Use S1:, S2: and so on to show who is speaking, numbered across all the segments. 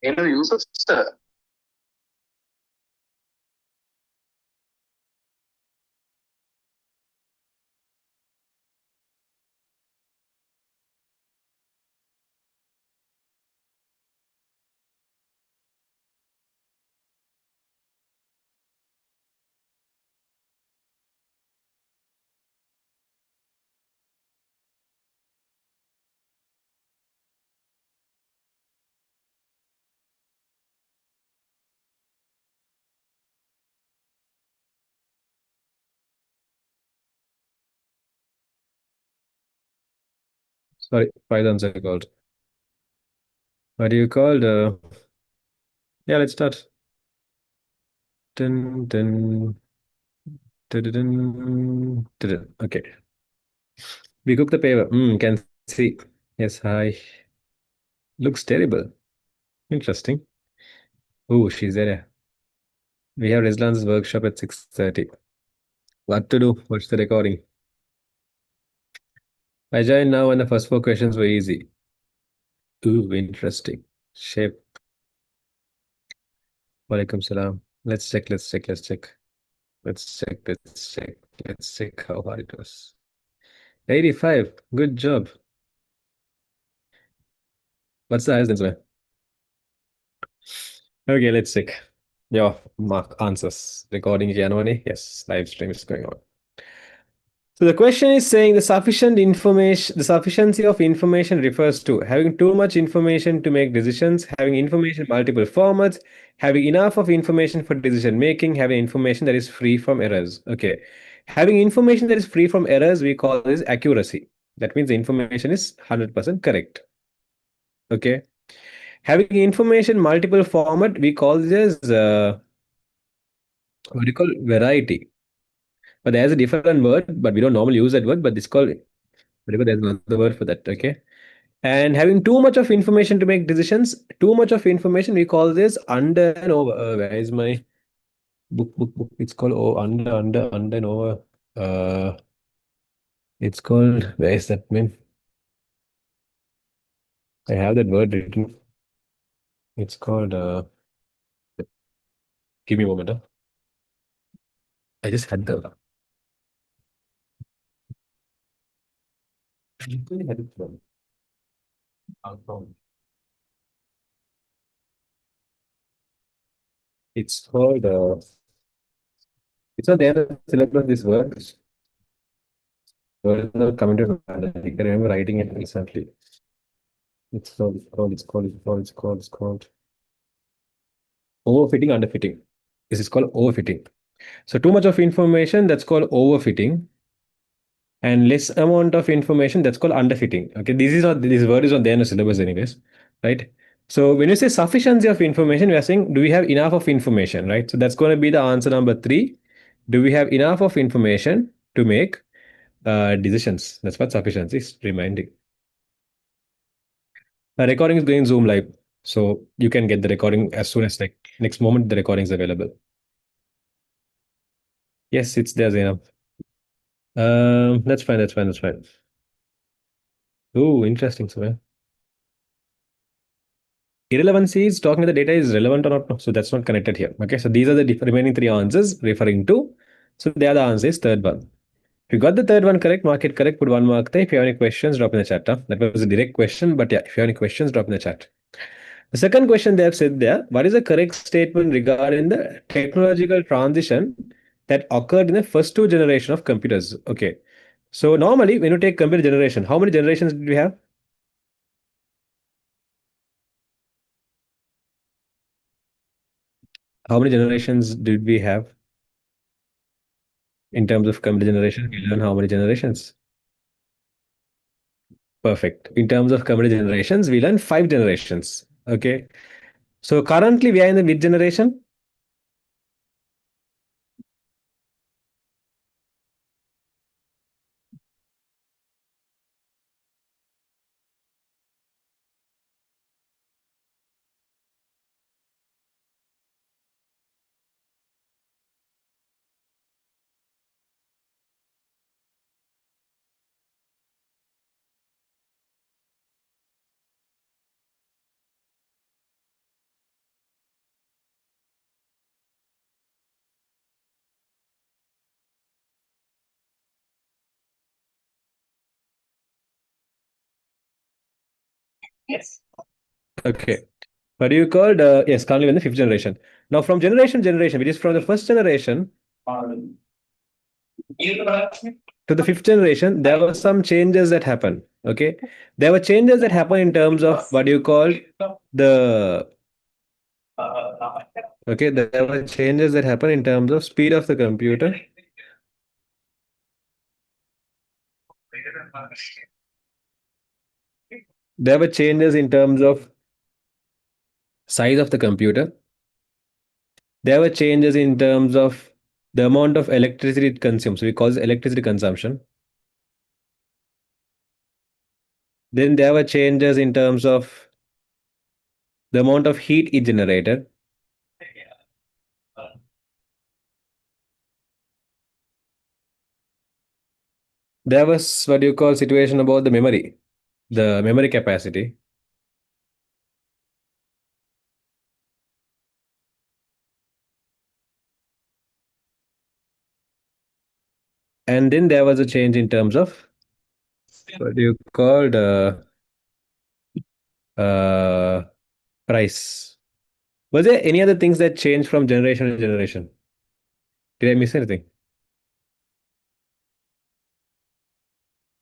S1: ಏನೋ uses
S2: Sorry, Python's are called. What do you called? Yeah, let's start. Dun, dun, dun, dun, dun, dun, dun. Okay. We cook the paper. Can see. Yes, hi. Looks terrible. Interesting. Oh, she's there. We have Rizlan's workshop at 6:30. What to do? What's the recording? I joined now and the first four questions were easy. Ooh, interesting. Shape. Walaikum salam. Let's check. Let's check how hard it was. 85. Good job. What's the highest answer? Okay, let's check. Your mark answers. Recording January. Yes, live stream is going on. So the question is saying the sufficiency of information refers to having too much information to make decisions, having information in multiple formats, having enough of information for decision making, having information that is free from errors. Okay. Having information that is free from errors, we call this accuracy. That means the information is 100% correct. Okay. Having information multiple format, we call this what do you call variety. But there's a different word, but we don't normally use that word, but it's called because there's another word for that. Okay. And having too much of information to make decisions, too much of information, we call this under and over. Where is my book? It's called under and over. Uh, it's called, where is that mean? I have that word written. It's called, give me a moment. I just had the, I literally had it from outbound. It's called, it's not there in the syllabus, this word. Word is not coming to mind. I remember writing it recently. It's called overfitting, underfitting. This is called overfitting. So too much of information, that's called overfitting, and less amount of information, that's called underfitting. Okay, this word is not there in the syllabus, anyways, right? So when you say sufficiency of information, we are saying, do we have enough of information, right? So that's going to be the answer number three. Do we have enough of information to make decisions? That's what sufficiency is reminding. The recording is going Zoom live, so you can get the recording as soon as like next moment the recording is available. Yes, it's there, Zainab. That's fine. That's fine. Oh, interesting, Sumaya. Irrelevancy is talking the data is relevant or not. No. So that's not connected here. Okay, so these are the remaining three answers referring to. So the other answer is third one. If you got the third one correct, mark it correct, put one mark there. If you have any questions, drop in the chat. Huh? That was a direct question, but yeah, if you have any questions, drop in the chat. The second question they have said there, what is the correct statement regarding the technological transition that occurred in the first two generation of computers? Okay. So normally when you take computer generation, how many generations did we have? How many generations did we have in terms of computer generation? We learn how many generations? Perfect. In terms of computer generations, we learn five generations. Okay. So currently we are in the mid generation. Okay. What do you call yes, currently in the fifth generation. Now from generation to generation, which is from the first generation to the fifth generation, there were some changes that happened. Okay. There were changes that happened in terms of what do you call the okay, there were changes that happened in terms of speed of the computer. There were changes in terms of size of the computer. There were changes in terms of the amount of electricity it consumes. We call it electricity consumption. Then there were changes in terms of the amount of heat it generated. There was what you call situation about the memory capacity. And then there was a change in terms of what do you call the uh, price. Was there any other things that changed from generation to generation? Did I miss anything?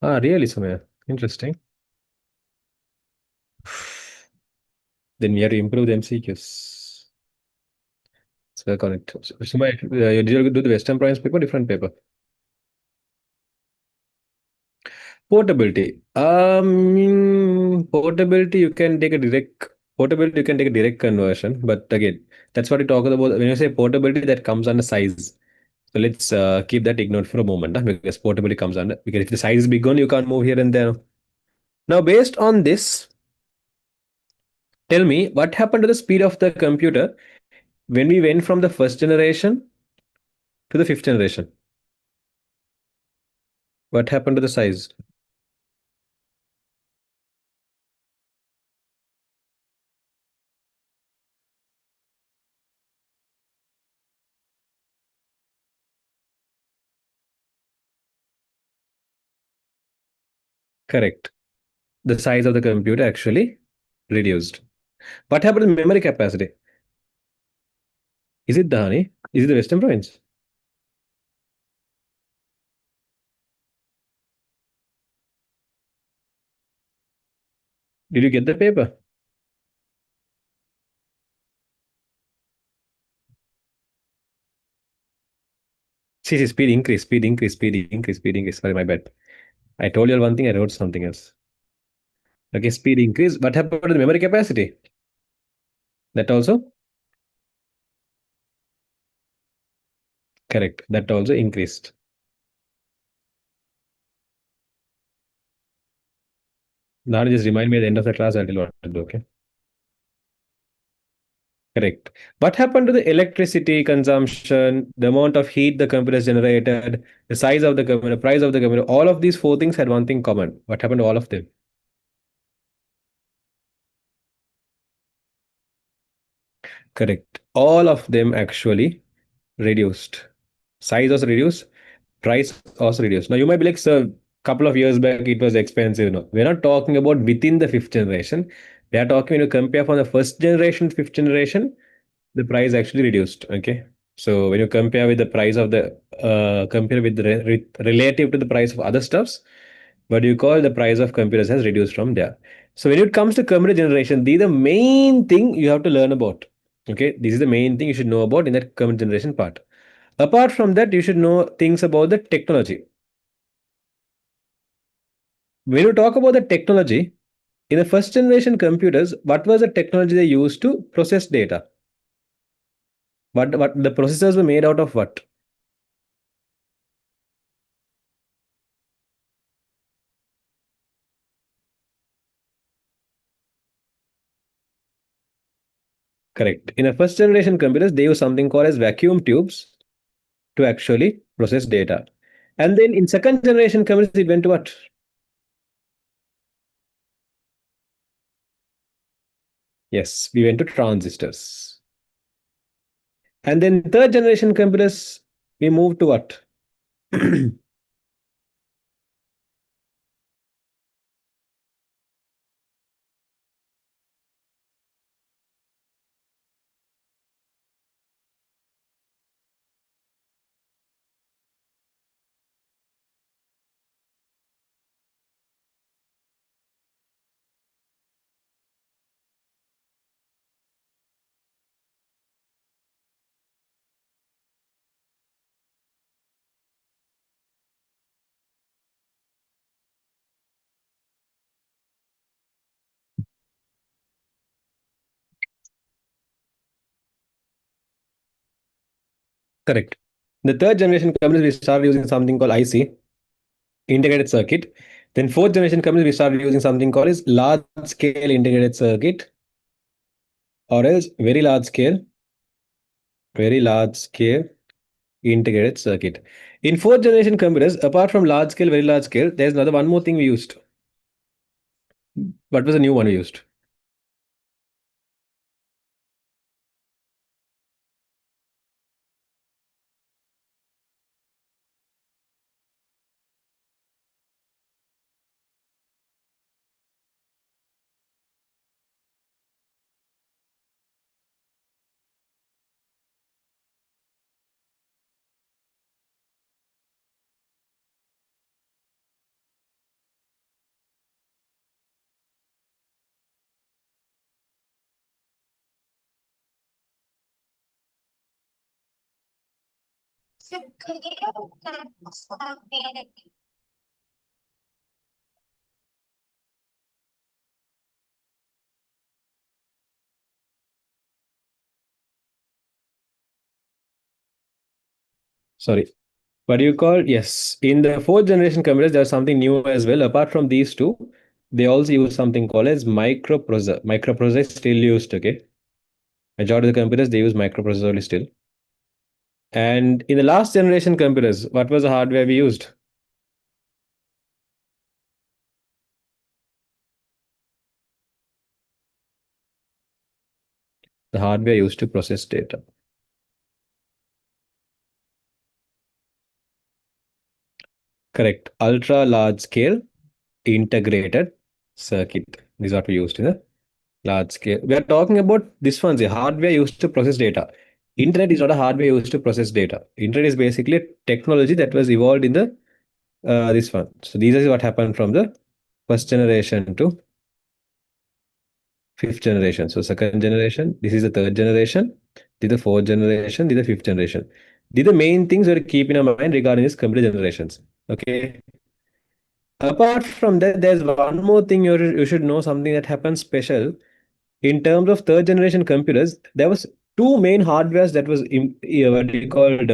S2: Ah, really, Sumaya? Interesting. Then we have to improve the MCQs. So work on it. So, Sumaya, did you do the Western Province paper, different paper? Portability. Portability, you can take a direct portability, you can take a direct conversion. But again, that's what you talk about. When you say portability, that comes under size. So let's keep that ignored for a moment, because portability comes under. Because if the size is big one, you can't move here and there. Now, based on this, tell me what happened to the speed of the computer when we went from the first generation to the fifth generation? What happened to the size? Correct. The size of the computer actually reduced. What happened to memory capacity? Is it Dhani? Is it the Western Province? Did you get the paper? See, speed increase, speed increase, speed increase, speed increase. Sorry, my bad. I told you one thing, I wrote something else. Okay, speed increase. What happened to the memory capacity? That also correct. That also increased. Now just remind me at the end of the class, I'll tell you what to do. Okay. Correct. What happened to the electricity consumption, the amount of heat the computer has generated, the size of the computer, price of the computer? All of these four things had one thing common. What happened to all of them? Correct. All of them actually reduced. Size was reduced, price also reduced. Now you might be like, sir, couple of years back it was expensive. No, we're not talking about within the fifth generation. We are talking when you compare from the first generation to fifth generation, the price actually reduced. Okay. So when you compare with the price of the compare with the relative to the price of other stuffs, what you call the price of computers has reduced from there. So when it comes to computer generation, these are the main thing you have to learn about. Okay, this is the main thing you should know about in that computer generation part. Apart from that, you should know things about the technology. When you talk about the technology, in the first generation computers, what was the technology they used to process data? What the processors were made out of what? Correct. In the first generation computers, they use something called as vacuum tubes to actually process data. And then in second generation computers, it went to what? Yes, we went to transistors. And then third generation computers, we moved to what? Correct. The third generation computers, we started using something called IC, integrated circuit. Then fourth generation computers, we started using something called is large scale integrated circuit, or else very large scale integrated circuit. In fourth generation computers, apart from large scale, very large scale, there's another one more thing we used. What was the new one we used? Sorry. What do you call? Yes. In the fourth generation computers, there's something new as well. Apart from these two, they also use something called as microprocessor. Microprocessor is still used, okay? Majority of the computers, they use microprocessor only still. And in the last generation computers, what was the hardware we used? The hardware used to process data. Correct. Ultra large scale integrated circuit. This is what we used in the large scale. We are talking about this one, the hardware used to process data. Internet is not a hardware used to process data. Internet is basically a technology that was evolved in the this one. So these is what happened from the first generation to fifth generation. So second generation, this is the third generation, this is the fourth generation, this is the fifth generation. These are the main things you have to keep in your mind regarding these computer generations. Okay. Apart from that, there's one more thing you should know, something that happens special. In terms of third generation computers, there was two main hardwares that was what do you called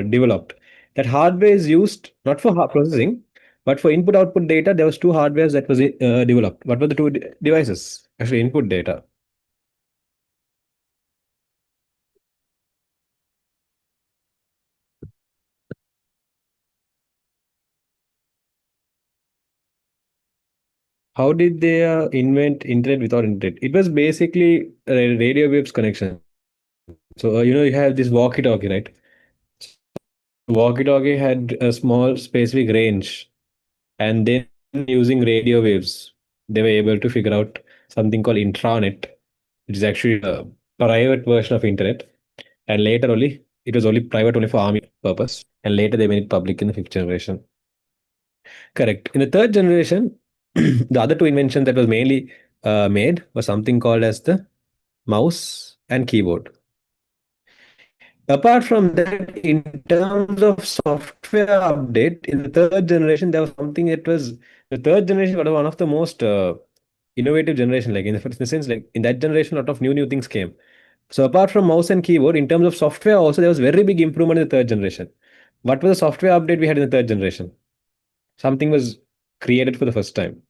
S2: developed. That hardware is used not for processing, but for input output data. There was two hardwares that was developed. What were the two devices? Actually, input data. How did they invent internet without internet? It was basically a radio waves connection. So you have this walkie-talkie, right? Walkie-talkie had a small specific range, and then using radio waves, they were able to figure out something called intranet, which is actually a private version of internet. And later only, it was only private only for army purpose. And later they made it public in the fifth generation. Correct. In the third generation, the other two inventions that was mainly made was something called as the mouse and keyboard. Apart from that, in terms of software update, in the third generation, there was something that was the third generation was one of the most innovative generation. Like in the sense, like in that generation, a lot of new things came. So apart from mouse and keyboard, in terms of software, also there was very big improvement in the third generation. What was the software update we had in the third generation? Something was created for the first time.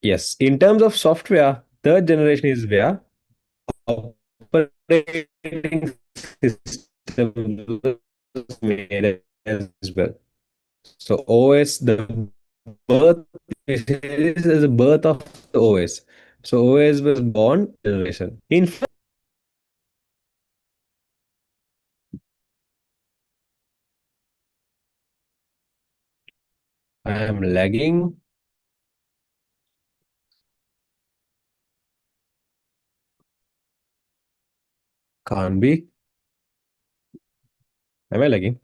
S2: Yes, in terms of software, third generation is where operating system was made as well. So OS, the birth this is the birth of the OS. So OS was born generation. In fact, I am lagging. Can't be. Am I lagging?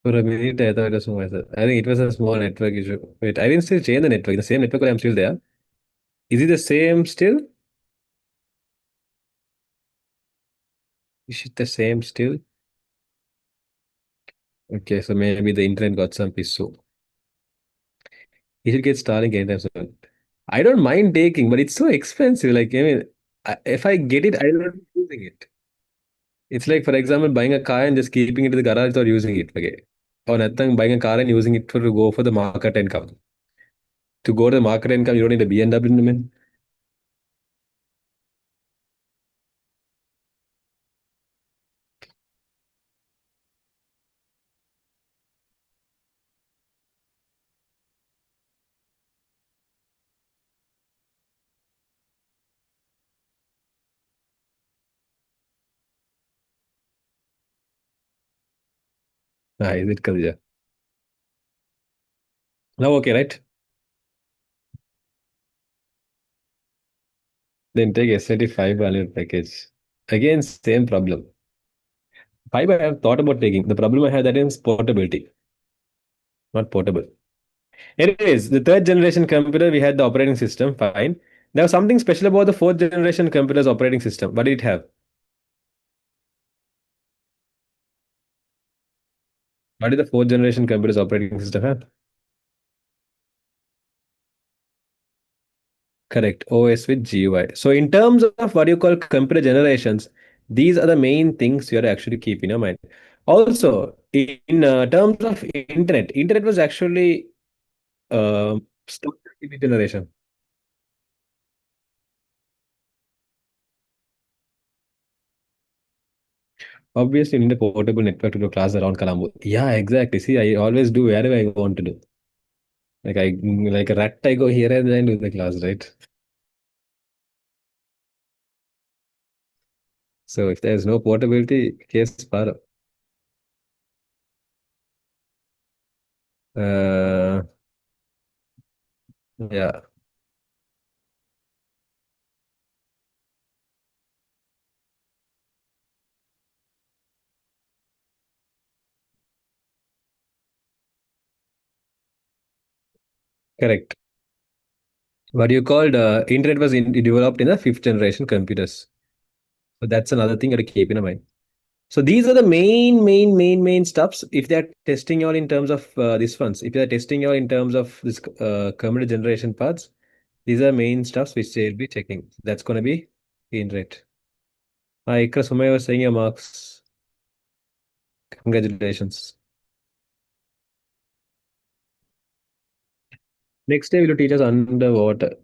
S2: For a minute, I thought it was myself. I think it was a small network issue. Wait, I didn't still change the network. The same network, I'm still there. Is it the same still? Is it the same still? Okay, so maybe the internet got some issue. You should get Starlink anytime soon. I don't mind taking, but it's so expensive. Like, I mean, if I get it, I don't be using it. It's like, for example, buying a car and just keeping it in the garage or using it. Okay. Or nothing, buying a car and using it for to go for the market income. To go to the market income, you don't need a BMW, man. Ah, is it Kalja? Now, okay, right? Then take S35 value package. Again, same problem. Fiber, I have thought about taking. The problem I have that is portability, not portable. Anyways, the third generation computer, we had the operating system, fine. There was something special about the fourth generation computer's operating system. What did it have? What did the fourth generation computer's operating system have? Correct, OS with GUI. So, in terms of what you call computer generations, these are the main things you have to actually keep in your mind. Also, in terms of internet was actually started in the generation. Obviously, you need a portable network to do class around Colombo. Yeah, exactly. See, I always do wherever I want to do. Like a rat, I go here and then do the class, right? So if there's no portability, case par. Uh, yeah, correct. What you called internet was developed in the fifth generation computers. So that's another thing you have to keep in mind. So these are the main stuffs. If they're testing you all in terms of this ones, if they're testing you all in terms of this computer generation parts, these are main stuffs which they'll be checking. That's going to be in rate. Ikra Sumaya was saying your marks. Congratulations. Next day, will teach us underwater.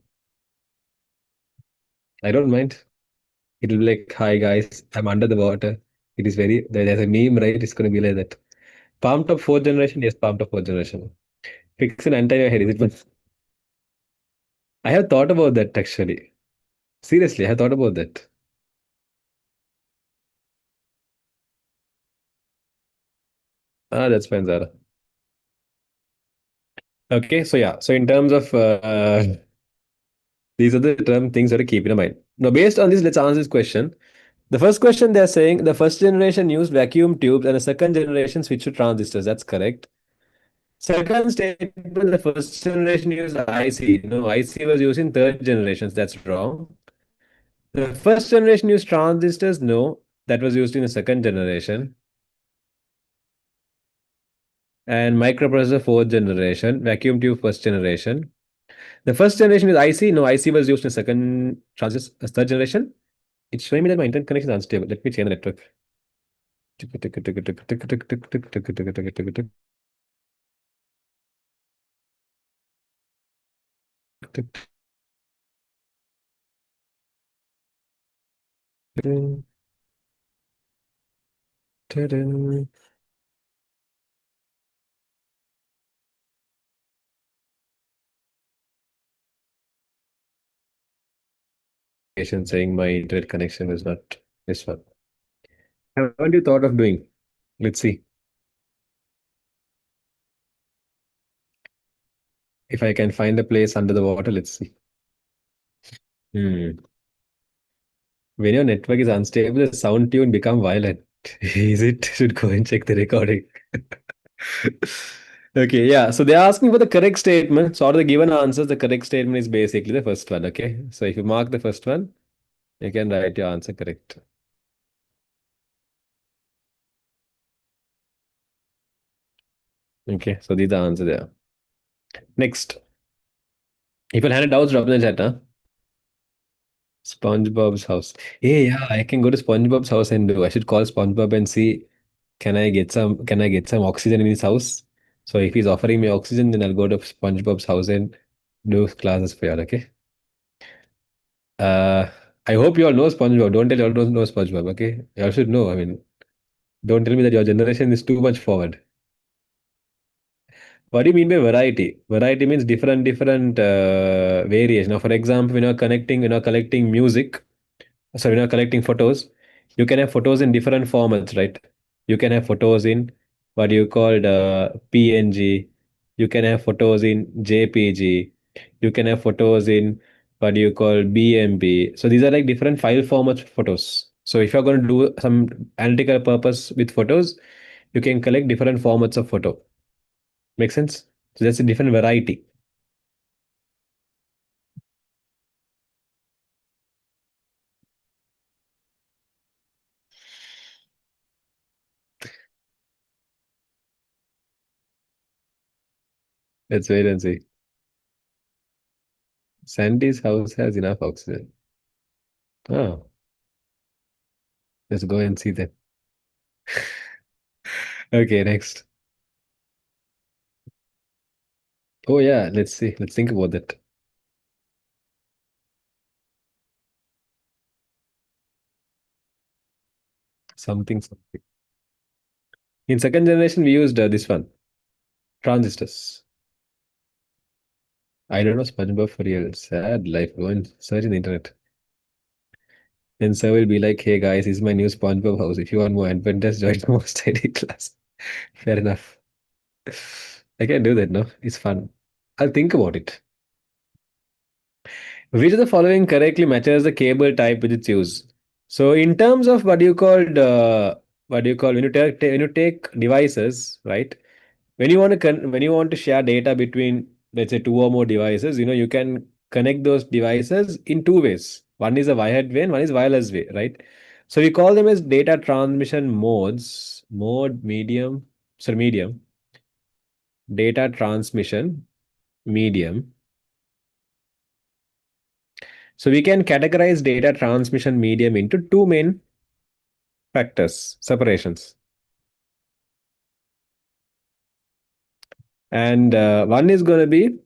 S2: I don't mind. It'll be like, hi guys, I'm under the water. It is very, there's a meme, right? It's going to be like that. Palm top fourth generation? Yes, palm top fourth generation. Fix an antenna head. Is it? I have thought about that actually. Seriously, I have thought about that. Ah, that's fine, Zara. Okay, so yeah. So in terms of these are the term things that to keep in mind. Now, based on this, let's answer this question. The first question they're saying the first generation used vacuum tubes and the second generation switched to transistors. That's correct. Second statement, the first generation used IC. No, IC was used in third generations. That's wrong. The first generation used transistors. No, that was used in the second generation. And microprocessor fourth generation, vacuum tube first generation. The first generation is IC. No, IC was used in second transistor, third generation. It's showing me that my internet connection is unstable. Let me change the network. Saying my internet connection is not this one. Haven't you thought of doing? Let's see if I can find a place under the water. Let's see. Hmm. When your network is unstable, the sound tune become violent. Is it? Should go and check the recording. Okay, yeah. So they're asking for the correct statement. So out of the given answers, the correct statement is basically the first one. Okay. So if you mark the first one, you can write your answer correct. Okay. So these are the answer there. Next. If you had doubts, drop in the chat, huh? SpongeBob's house. Hey, yeah, I can go to SpongeBob's house and do. I should call SpongeBob and see can I get some oxygen in his house? So if he's offering me oxygen, then I'll go to SpongeBob's house and do classes for y'all, okay? Uh I hope you all know SpongeBob. Don't tell you all don't know SpongeBob, okay? You all should know. I mean, don't tell me that your generation is too much forward. What do you mean by variety? Variety means different variation. Now, for example, when you're collecting music, so when you're collecting photos, you can have photos in different formats, right? You can have photos in what you called PNG. You can have photos in JPG. You can have photos in what you call BMP. So these are like different file formats for photos. So if you're going to do some analytical purpose with photos, you can collect different formats of photo. Make sense? So that's a different variety. Let's wait and see. Sandy's house has enough oxygen. Oh, let's go and see that. Okay, next. Oh yeah, let's see. Let's think about that. Something. In second generation, we used this one, transistors. I don't know SpongeBob for real. Sad life. Go and search in the internet. Then sir will be like, "Hey guys, this is my new SpongeBob house. If you want more adventures, join the most ID class." Fair enough. I can do that. No, it's fun. I'll think about it. Which of the following correctly matches the cable type which it's used? So in terms of what do you call when you take devices, right? When you want to share data between, let's say, two or more devices, you can connect those devices in two ways. One is a wired way and one is wireless way, right? So we call them as data transmission modes, mode, medium, sorry, medium, data transmission, medium. So we can categorize data transmission medium into two main factors, separations. And one is going to be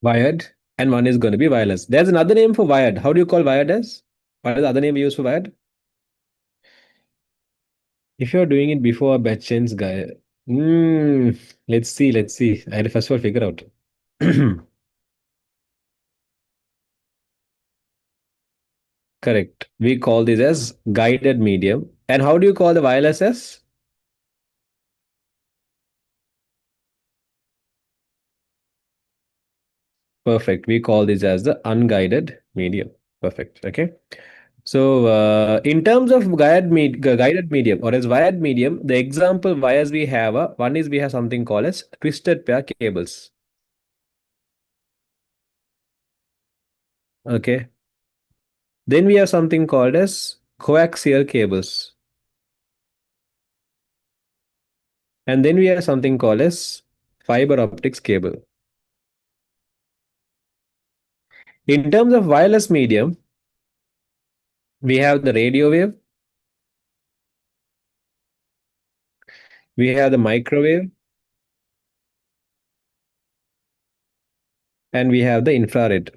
S2: wired and one is going to be wireless. There's another name for wired. How do you call wired as? What is the other name we use for wired? If you're doing it before a bad chance guy, let's see. I had to first of all figure out. Correct. We call this as guided medium. And how do you call the wireless as? Perfect. We call this as the unguided medium. Perfect. Okay. So, in terms of guided medium or as wired medium, the example wires we have, one is we have something called as twisted pair cables. Okay. Then we have something called as coaxial cables. And then we have something called as fiber optics cable. In terms of wireless medium, we have the radio wave, we have the microwave, and we have the infrared.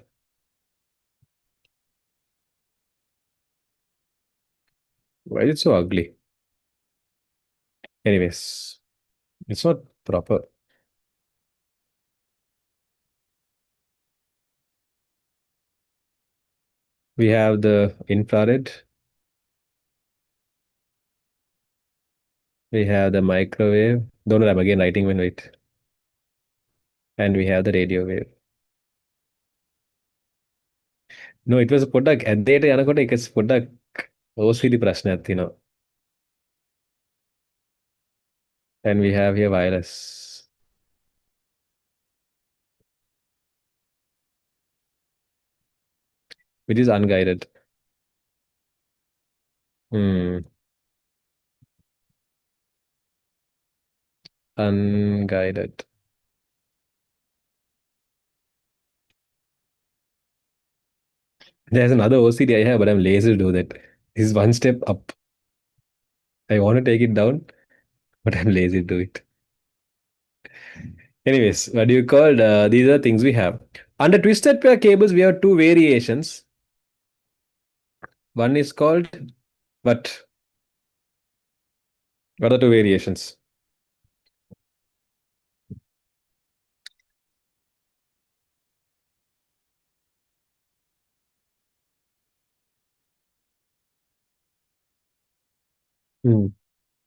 S2: Why is it so ugly? Anyways, it's not proper. We have the infrared, we have the microwave. Don't know, I'm again writing when wait. And we have the radio wave. No, it was a product. And they it's product. OCD prashna, And we have here wireless. Which is unguided. Hmm. Unguided. There's another OCD I have, but I'm lazy to do that. This is one step up. I want to take it down, but I'm lazy to do it. Anyways, what do you call these are things we have. Under twisted pair cables, we have two variations. One is called what? What are the two variations? Hmm.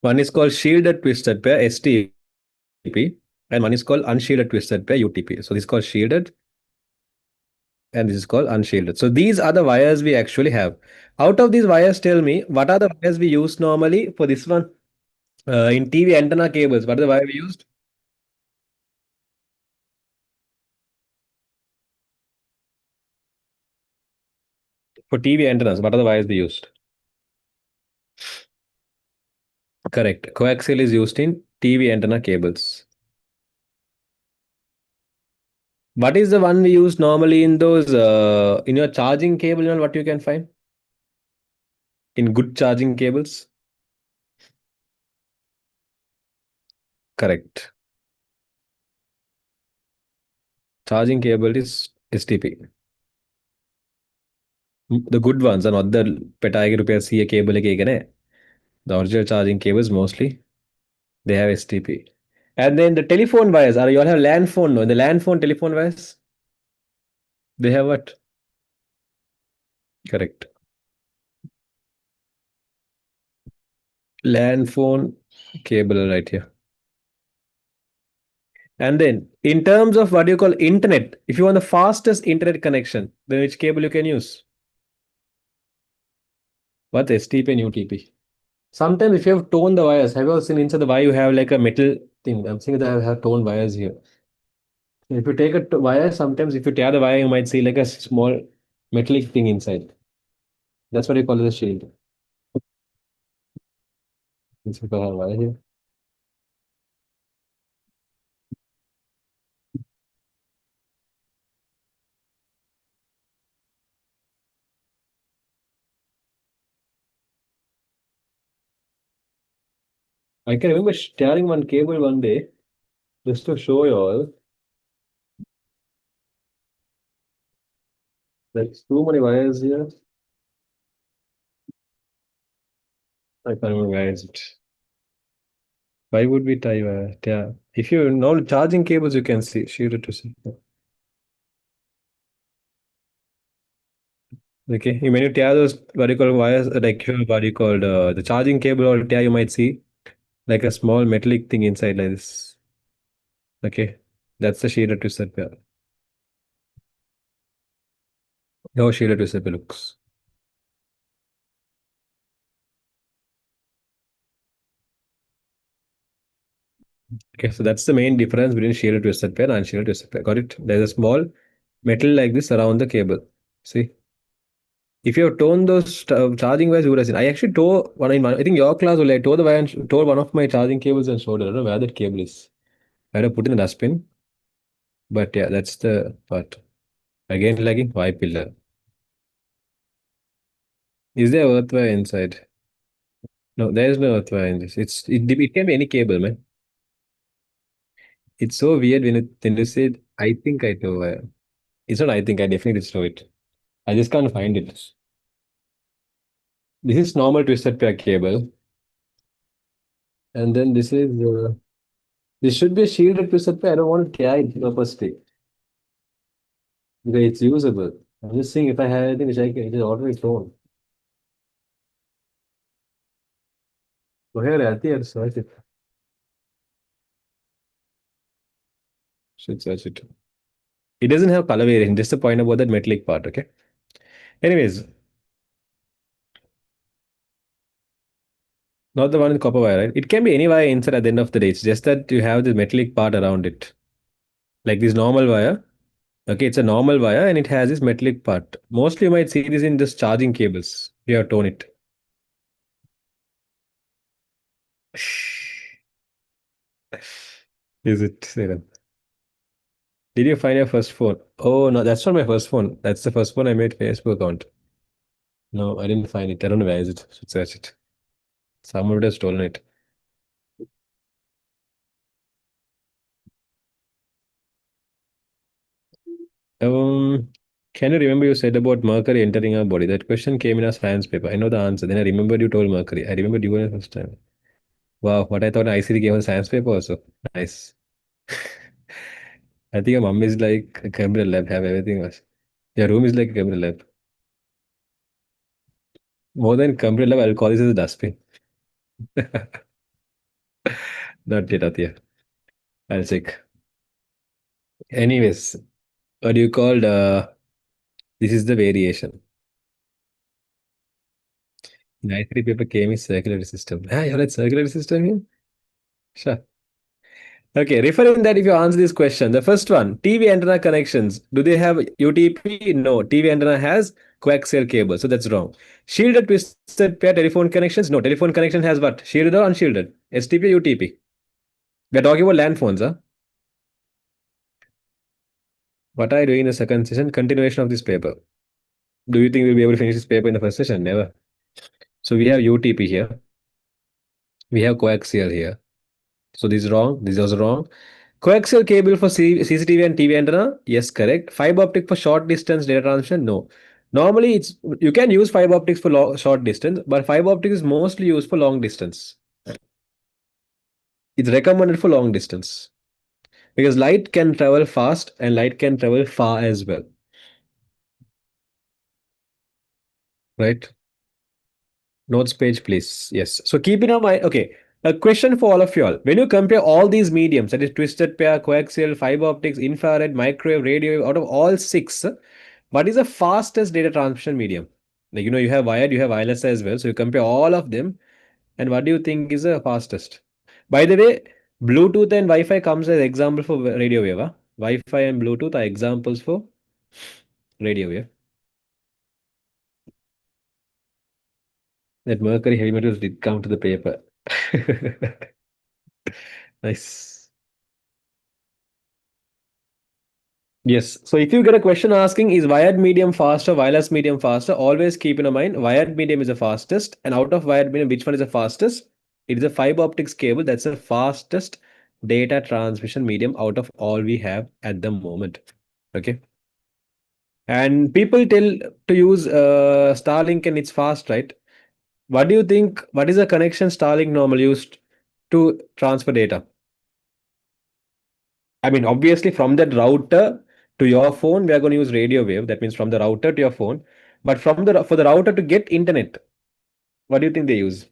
S2: One is called shielded twisted pair, STP, and one is called unshielded twisted pair, UTP. So this is called shielded and this is called unshielded. So these are the wires we actually have. Out of these wires, tell me what are the wires we use normally for this one? In TV antenna cables, what are the wire we used? For TV antennas, what are the wires we used? Correct. Coaxial is used in TV antenna cables. What is the one we use normally in those in your charging cable? You know what you can find in good charging cables? Correct. Charging cable is STP. The good ones are not the petaige rupees CA cable the original charging cables mostly they have STP. And then the telephone wires are you all have LAN phone no? In the LAN phone telephone wires they have what? Correct. LAN phone cable right here. And then in terms of what you call internet, if you want the fastest internet connection, then which cable you can use? What STP and UTP? Sometimes if you have toned the wires, have you ever seen inside the wire you have like a metal thing? I'm saying that I have toned wires here. If you take a wire, sometimes if you tear the wire, you might see like a small metallic thing inside. That's what you call the shield. Let's look at our wire here. I can remember tearing one cable one day just to show you all. There's too many wires here. I can't remember where is it. Why would we tie wire? Yeah. If you know charging cables, you can see shielded to see. Okay. When you tear those what you call wires, like what you call the charging cable or tear, you might see like a small metallic thing inside like this. Okay. That's the shielded twisted pair. How shielded twisted pair looks. Okay, so that's the main difference between shielded twisted pair and unshielded twisted pair. Got it? There's a small metal like this around the cable. See? If you have torn those charging wires, you would have seen. I actually tore one in one. I think your class will I tore the wire and tore one of my charging cables and showed it. I don't know where that cable is. I had to put in the dustbin. But yeah, that's the part. Again, lagging Y pillar. Is there earth wire inside? No, there is no earth wire in this. It can be any cable, man. It's so weird when you say I think I tore wire. It's not I think I definitely saw it. I just can't find it. This is normal twisted pair cable. And then this should be a shielded twisted pair. I don't want to tear it purposely. Because it's usable. I'm just saying if I have anything which I can, it is already torn. So here रहती है search it. Should search it. It doesn't have color variation. Just the point about that metallic part, okay? Anyways, Not the one with copper wire, right? It can be any wire inside at the end of the day. It's just that you have the metallic part around it. Like this normal wire. Okay, it's a normal wire and it has this metallic part. Mostly you might see this in just charging cables. You have torn it. Is it, Seram? Did you find your first phone? Oh no, that's not my first phone. That's the first one I made Facebook account. No, I didn't find it. I don't know where is it. Should search it. Someone would have stolen it. Um, can you remember you said about Mercury entering our body? That question came in our science paper. I know the answer. Then I remembered you told Mercury. I remembered you were the first time. Wow, what I thought ICT gave us science paper also. Nice. I think your mom is like a computer lab, have everything else. Your room is like a computer lab. More than computer lab, I'll call this as a dustbin. Not yet, Athiya. I'll check. Anyways, what do you call this is the variation. In I3 paper came is circular system. Ah, you read circular system here? Sure. Okay, referring that if you answer this question, the first one, TV antenna connections, do they have UTP? No, TV antenna has coaxial cable, so that's wrong. Shielded twisted pair telephone connections? No, telephone connection has what? Shielded or unshielded? STP, UTP. We're talking about land phones, huh? What are you doing in the second session? Continuation of this paper. Do you think we'll be able to finish this paper in the first session? Never. So we have UTP here. We have coaxial here. So this is wrong. This is also wrong. Coaxial cable for CCTV and TV antenna? Yes, correct. Fiber optic for short distance data transmission? No. Normally, it's you can use fiber optics for short distance, but fiber optic is mostly used for long distance. It's recommended for long distance because light can travel fast and light can travel far as well, right? Notes page, please. Yes. So keep in mind. Okay. A question for all of you all. When you compare all these mediums, that is twisted pair, coaxial, fiber optics, infrared, microwave, radio, out of all six, what is the fastest data transmission medium? Like, you have wired, you have wireless as well. So you compare all of them. And what do you think is the fastest? By the way, Bluetooth and Wi-Fi comes as example for radio wave. Huh? Wi-Fi and Bluetooth are examples for radio wave. That mercury heavy metals did come to the paper. Nice. Yes. So if you get a question asking is wired medium faster, wireless medium faster, always keep in mind wired medium is the fastest, and out of wired medium, which one is the fastest? It is a fiber optics cable. That's the fastest data transmission medium out of all we have at the moment. Okay. And people tell to use Starlink and it's fast, right? What do you think? What is the connection Starlink normally used to transfer data? I mean, obviously, from that router to your phone, we are going to use radio wave. That means from the router to your phone. But from the for the router to get internet, what do you think they use?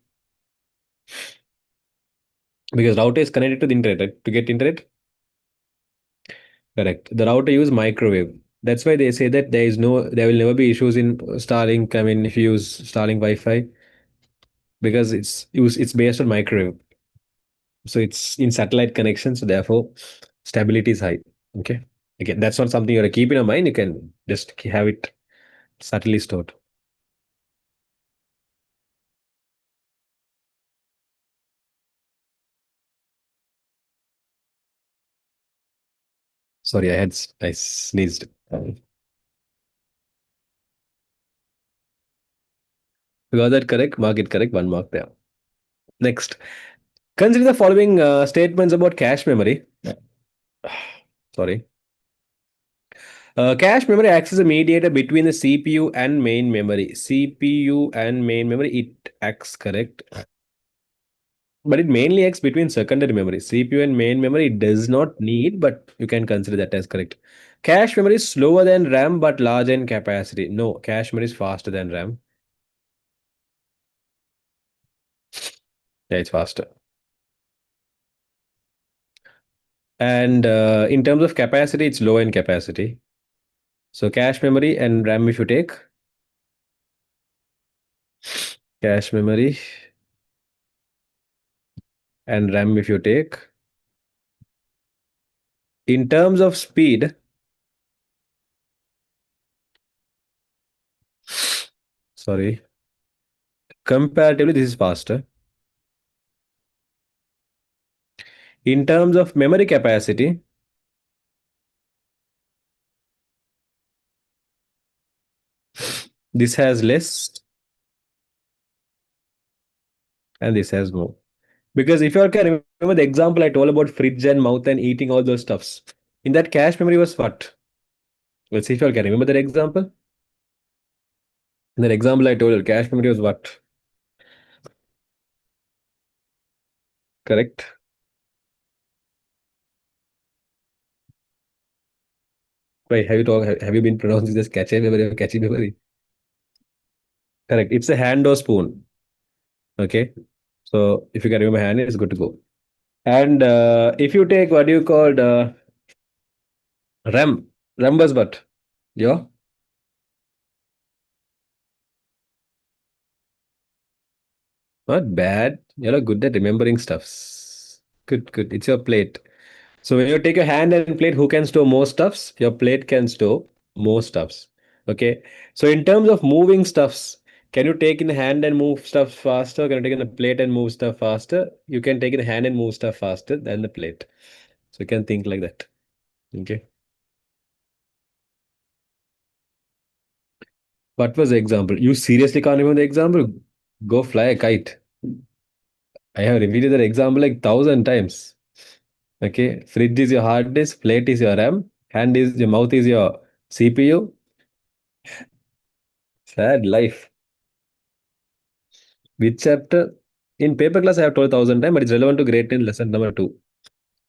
S2: Because router is connected to the internet, right? To get internet, correct. The router use microwave. That's why they say that there will never be issues in Starlink. I mean, if you use Starlink Wi-Fi, because it's based on microwave, so it's in satellite connection. So therefore, stability is high. Okay. Again, that's not something you have to keep in your mind. You can just have it subtly stored. Sorry, I sneezed. You got that correct? Mark it correct. One mark there. Next, consider the following statements about cache memory. Sorry. Cache memory acts as a mediator between the CPU and main memory. CPU and main memory, it acts correct. But it mainly acts between secondary memory. CPU and main memory it does not need, but you can consider that as correct. Cache memory is slower than RAM but larger in capacity. No, cache memory is faster than RAM. Yeah, it's faster. And in terms of capacity, it's low in capacity. So cache memory and RAM, if you take cache memory, and RAM if you take. In terms of speed, sorry, comparatively, this is faster. In terms of memory capacity, this has less and this has more. Because if you can remember the example I told about fridge and mouth and eating all those stuffs, in that cache memory was what? Let's see if you all can remember that example. In that example I told you, cache memory was what? Correct? Wait, have you been pronouncing this cache memory or cache memory? Correct. It's a hand or spoon. Okay. So if you can remember hand, it's good to go. And if you take what you called RAM, RAM was what? Yeah. Not bad. You're good at remembering stuffs. Good, good. It's your plate. So when you take your hand and plate, who can store more stuffs? Your plate can store more stuffs. Okay. So in terms of moving stuffs, can you take in the hand and move stuff faster? Can you take in the plate and move stuff faster? You can take in the hand and move stuff faster than the plate. So you can think like that. Okay. What was the example? You seriously can't remember the example? Go fly a kite. I have repeated that example like 1,000 times. Okay, fridge is your hard disk, plate is your RAM, hand is your mouth is your CPU. Sad life. Which chapter? In paper class, I have told 1,000 times, but it's relevant to grade 10 lesson number 2.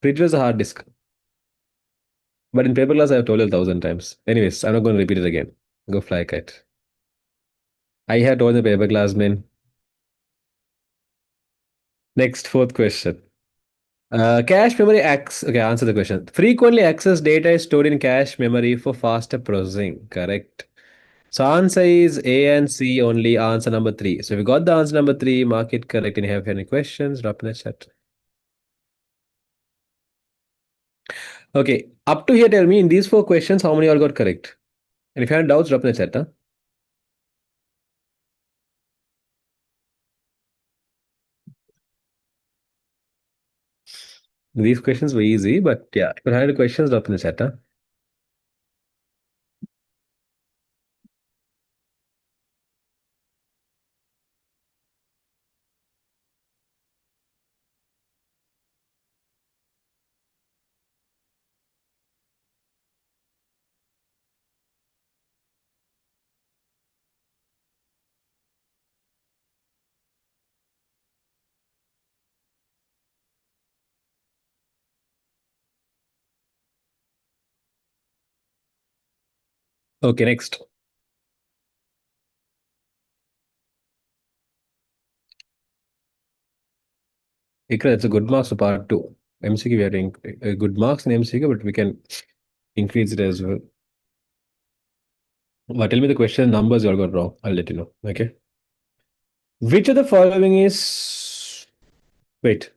S2: Fridge was a hard disk, but in paper class, I have told you 1,000 times. Anyways, I'm not going to repeat it again. Go fly a kite. I have told the paper class, man. Next, fourth question. Cache memory access. Okay, answer the question. Frequently accessed data is stored in cache memory for faster processing. Correct. So answer is A and C only. Answer number three. So if you got the answer number three, mark it correct. And you have any questions, drop in the chat. Okay, up to here, tell me in these four questions, how many all got correct? And if you have doubts, drop in the chat. Huh? These questions were easy, but yeah, if you have any questions, drop in the chat. Huh? Okay, next. Ikra, it's a good marks for part two. MCQ, we are doing good marks in MCQ, but we can increase it as well. But tell me the question numbers you all got wrong. I'll let you know. Okay. Which of the following is. Wait,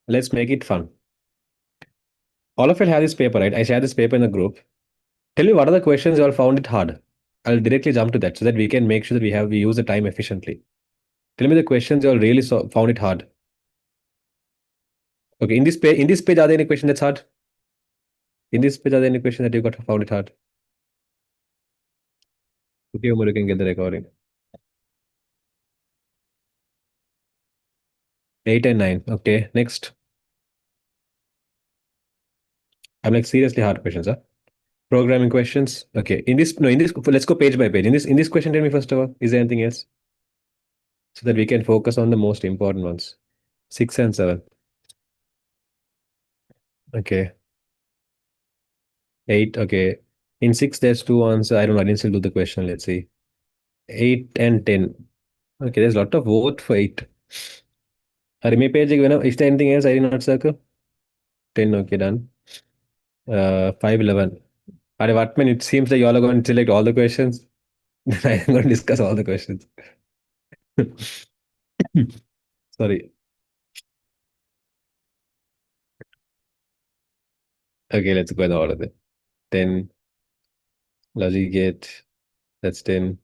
S2: let's make it fun. All of you have this paper, right? I shared this paper in the group. Tell me what are the questions you all found it hard. I'll directly jump to that so that we can make sure that we use the time efficiently. Tell me the questions you all really found it hard. Okay, in this page, are there any questions that's hard? In this page, are there any questions that you got found it hard? Okay, Umar, you can get the recording. 8 and 9. Okay, next. I'm like seriously hard questions, huh? Programming questions. Okay. In this, let's go page by page. In this question, tell me first of all, is there anything else? So that we can focus on the most important ones. 6 and 7. Okay. 8. Okay. In 6, there's two answers. I don't know. I didn't still do the question. Let's see. 8 and 10. Okay, there's a lot of vote for 8. Remy page, is there anything else I did not circle? 10, okay, done. 5, 11. What man, it seems like you all are going to select all the questions. Then I'm going to discuss all the questions. Sorry. Okay, let's go in order then. 10, logic gate, that's 10.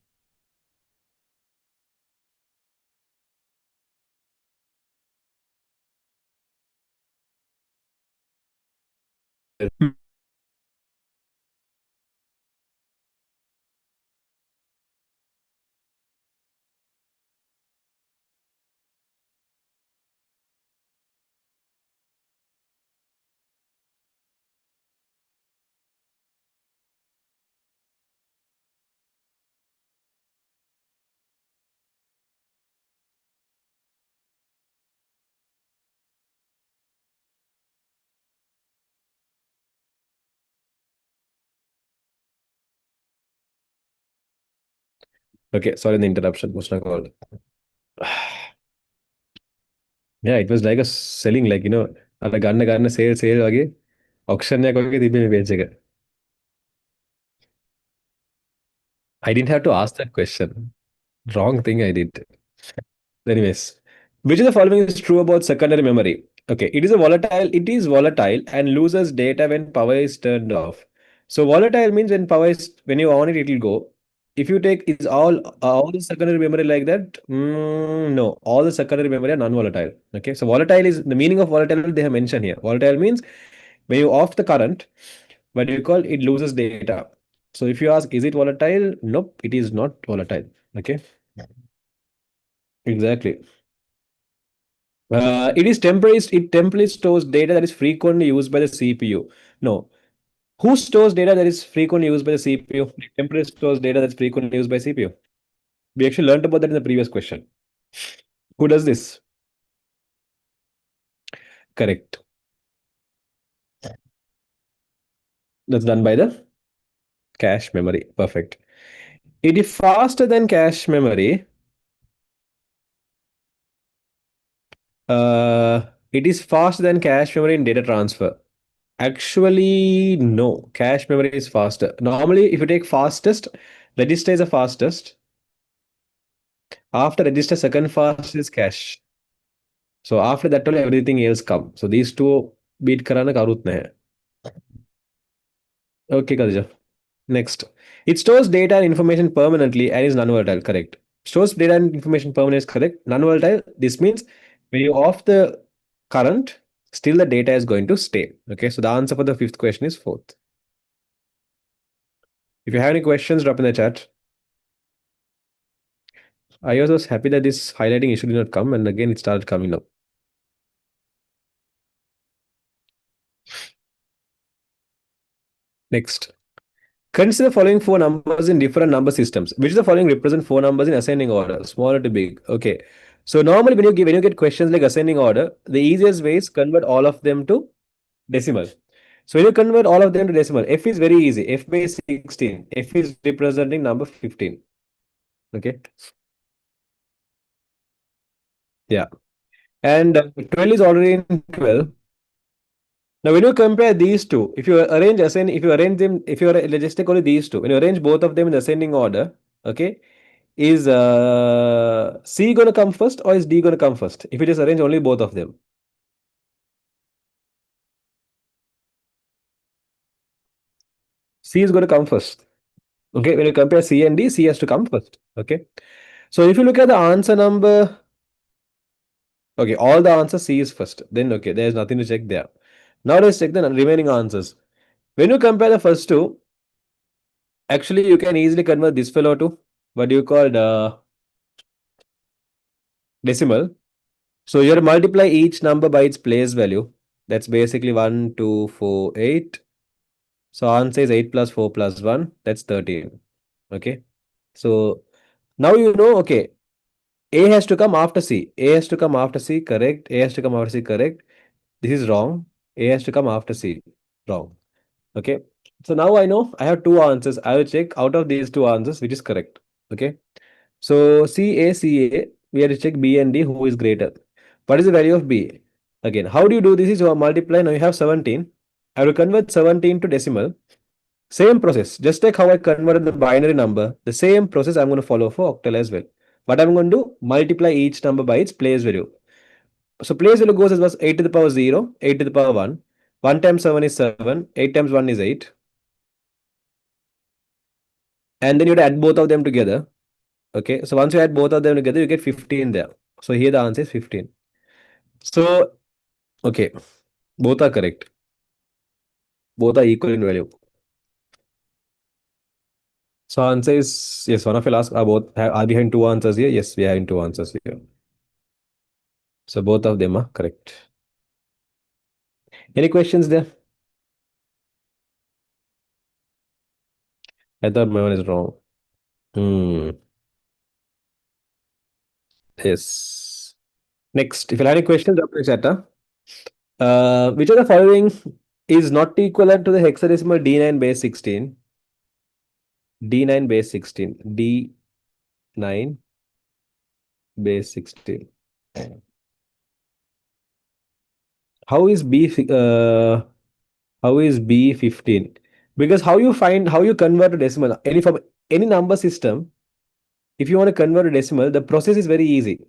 S2: Okay, sorry the interruption. What's not called? Yeah, it was like a selling, like, අර ගන්න sale sale වගේ auction එකක් වගේ තිබෙන page එක. I didn't have to ask that question. Wrong thing I did. Anyways, which of the following is true about secondary memory? Okay, it is volatile and loses data when power is turned off. So volatile means when you on it, it will go. If you take is all the secondary memory like that? No, all the secondary memory are non-volatile. Okay, so volatile is the meaning of volatile they have mentioned here. Volatile means when you off the current, what do you call it loses data. So if you ask, is it volatile? Nope, it is not volatile. Okay, exactly. It is temporary. It temporarily stores data that is frequently used by the CPU. No. Who stores data that is frequently used by the CPU? It temporarily stores data that's frequently used by CPU. We actually learned about that in the previous question. Who does this? Correct. That's done by the cache memory. Perfect. It is faster than cache memory. It is faster than cache memory in data transfer. Actually, no. Cache memory is faster. Normally, if you take fastest, register is the fastest. After register, second fastest is cache. So after that, only everything else come. So these two beat karana karut nahi. Okay, Kadija. Next. It stores data and information permanently and is non-volatile. Correct. Stores data and information permanently is correct. Non-volatile. This means when you off the current, still the data is going to stay. Okay. So the answer for the fifth question is fourth. If you have any questions, drop in the chat. I was happy that this highlighting issue did not come, and again it started coming up. Next. Consider the following four numbers in different number systems. Which of the following represent four numbers in ascending order, smaller to big? Okay. So normally when you get questions like ascending order, the easiest way is convert all of them to decimal. So when you convert all of them to decimal, F is very easy. F by 16. F is representing number 15. Okay. Yeah. And 12 is already in 12. Now, when you compare these two, if you arrange them, let's just take only these two. When you arrange both of them in ascending order, okay, is C going to come first or is D going to come first? If you just arrange only both of them, C is going to come first. Okay, when you compare C and D, C has to come first. Okay, so if you look at the answer number, okay, all the answers C is first. Then okay, there's nothing to check there. Now let's check the remaining answers. When you compare the first two, actually you can easily convert this fellow to what do you call decimal. So you multiply each number by its place value. That's basically 1, 2, 4, 8. So answer is 8 plus 4 plus 1. That's 13. Okay. So now you know, okay, A has to come after C. A has to come after C, correct. A has to come after C, correct. This is wrong. A has to come after C, wrong. Okay. So now I know I have two answers. I will check out of these two answers which is correct. Okay. So CA, we have to check B and D who is greater. What is the value of B? Again, how do you do this? Is you multiply. Now you have 17. I will convert 17 to decimal. Same process. Just like how I converted the binary number, the same process I'm going to follow for octal as well. What I'm going to do? Multiply each number by its place value. So place value goes as was 8 to the power 0, 8 to the power 1. 1 times 7 is 7, 8 times 1 is 8. And then you have to add both of them together. Okay, so once you add both of them together, you get 15 there. So here the answer is 15. So, okay, both are correct. Both are equal in value. So answer is yes. One of you asked are are behind two answers here? Yes, we are having two answers here. So both of them are correct. Any questions there? I thought my one is wrong. Hmm. Yes. Next, if you have any questions, drop in the chat. Which of the following is not equivalent to the hexadecimal D9 base 16? D9 base 16. D9 base 16. How is how is B 15? Because how you convert a decimal from any number system, if you want to convert a decimal, the process is very easy.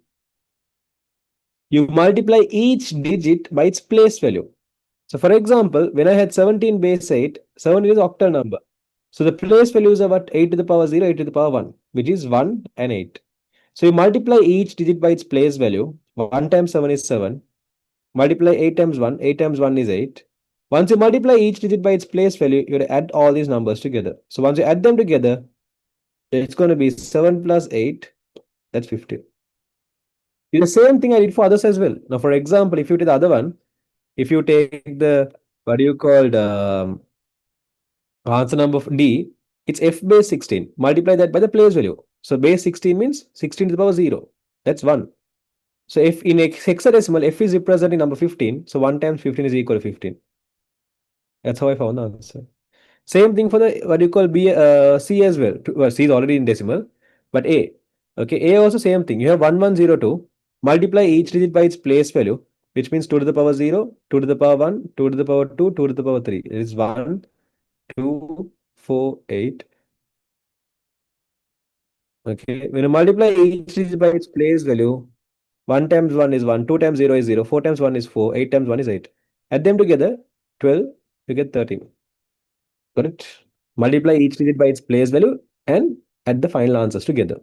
S2: You multiply each digit by its place value. So for example, when I had 17 base 8, 17 is octal number. So the place values are what? 8 to the power 0, 8 to the power 1, which is 1 and 8. So you multiply each digit by its place value. 1 times 7 is 7. Multiply 8 times 1. 8 times 1 is 8. Once you multiply each digit by its place value, you have to add all these numbers together. So once you add them together, it's going to be 7 plus 8. That's 15. The same thing I did for others as well. Now, for example, if you take the other one, if you take the, what do you call, answer number of D, it's f base 16. Multiply that by the place value. So base 16 means 16 to the power 0. That's 1. So if in hexadecimal, f is representing number 15. So 1 times 15 is equal to 15. That's how I found the answer. Same thing for the what you call C as well. Well, C is already in decimal, but A. Okay, A also same thing. You have 1102. Multiply each digit by its place value, which means 2 to the power 0, 2 to the power 1, 2 to the power 2, 2 to the power 3. It is 1, 2, 4, 8. Okay, when you multiply each digit by its place value, 1 times 1 is 1, 2 times 0 is 0, 4 times 1 is 4, 8 times 1 is 8. Add them together, 12, you get 13. Correct? Multiply each digit by its place value and add the final answers together.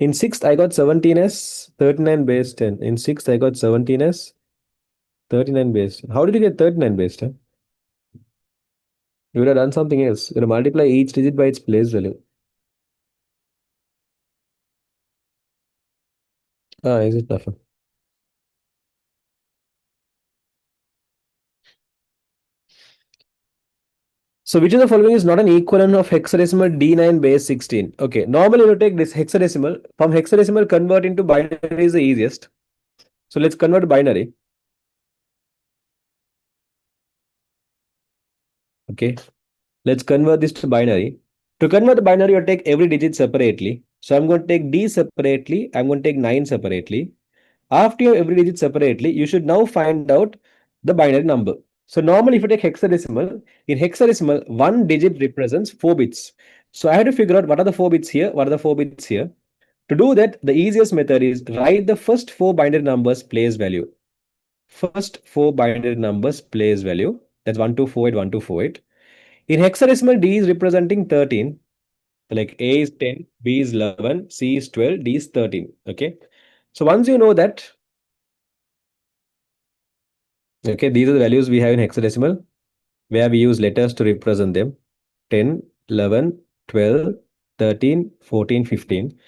S2: In sixth, I got 17s, 39 base 10. In sixth, I got 17s, 39 base 10. How did you get 39 base 10? You would have done something else. You would multiply each digit by its place value. Ah, is it tougher? So which of the following is not an equivalent of hexadecimal D9 base 16? Okay, normally you take this hexadecimal. From hexadecimal, convert into binary is the easiest. So let's convert binary. Okay, let's convert this to binary. To convert the binary, you take every digit separately. So I'm going to take D separately. I'm going to take 9 separately. After you have every digit separately, you should now find out the binary number. So normally if you take hexadecimal, in hexadecimal, one digit represents 4 bits. So I had to figure out what are the 4 bits here, what are the 4 bits here. To do that, the easiest method is write the first 4 binary numbers place value. First 4 binary numbers place value. That's 1248, 1248. In hexadecimal, D is representing 13. Like A is 10, B is 11, C is 12, D is 13. Okay. So once you know that, okay, these are the values we have in hexadecimal, where we use letters to represent them. 10, 11, 12, 13, 14, 15.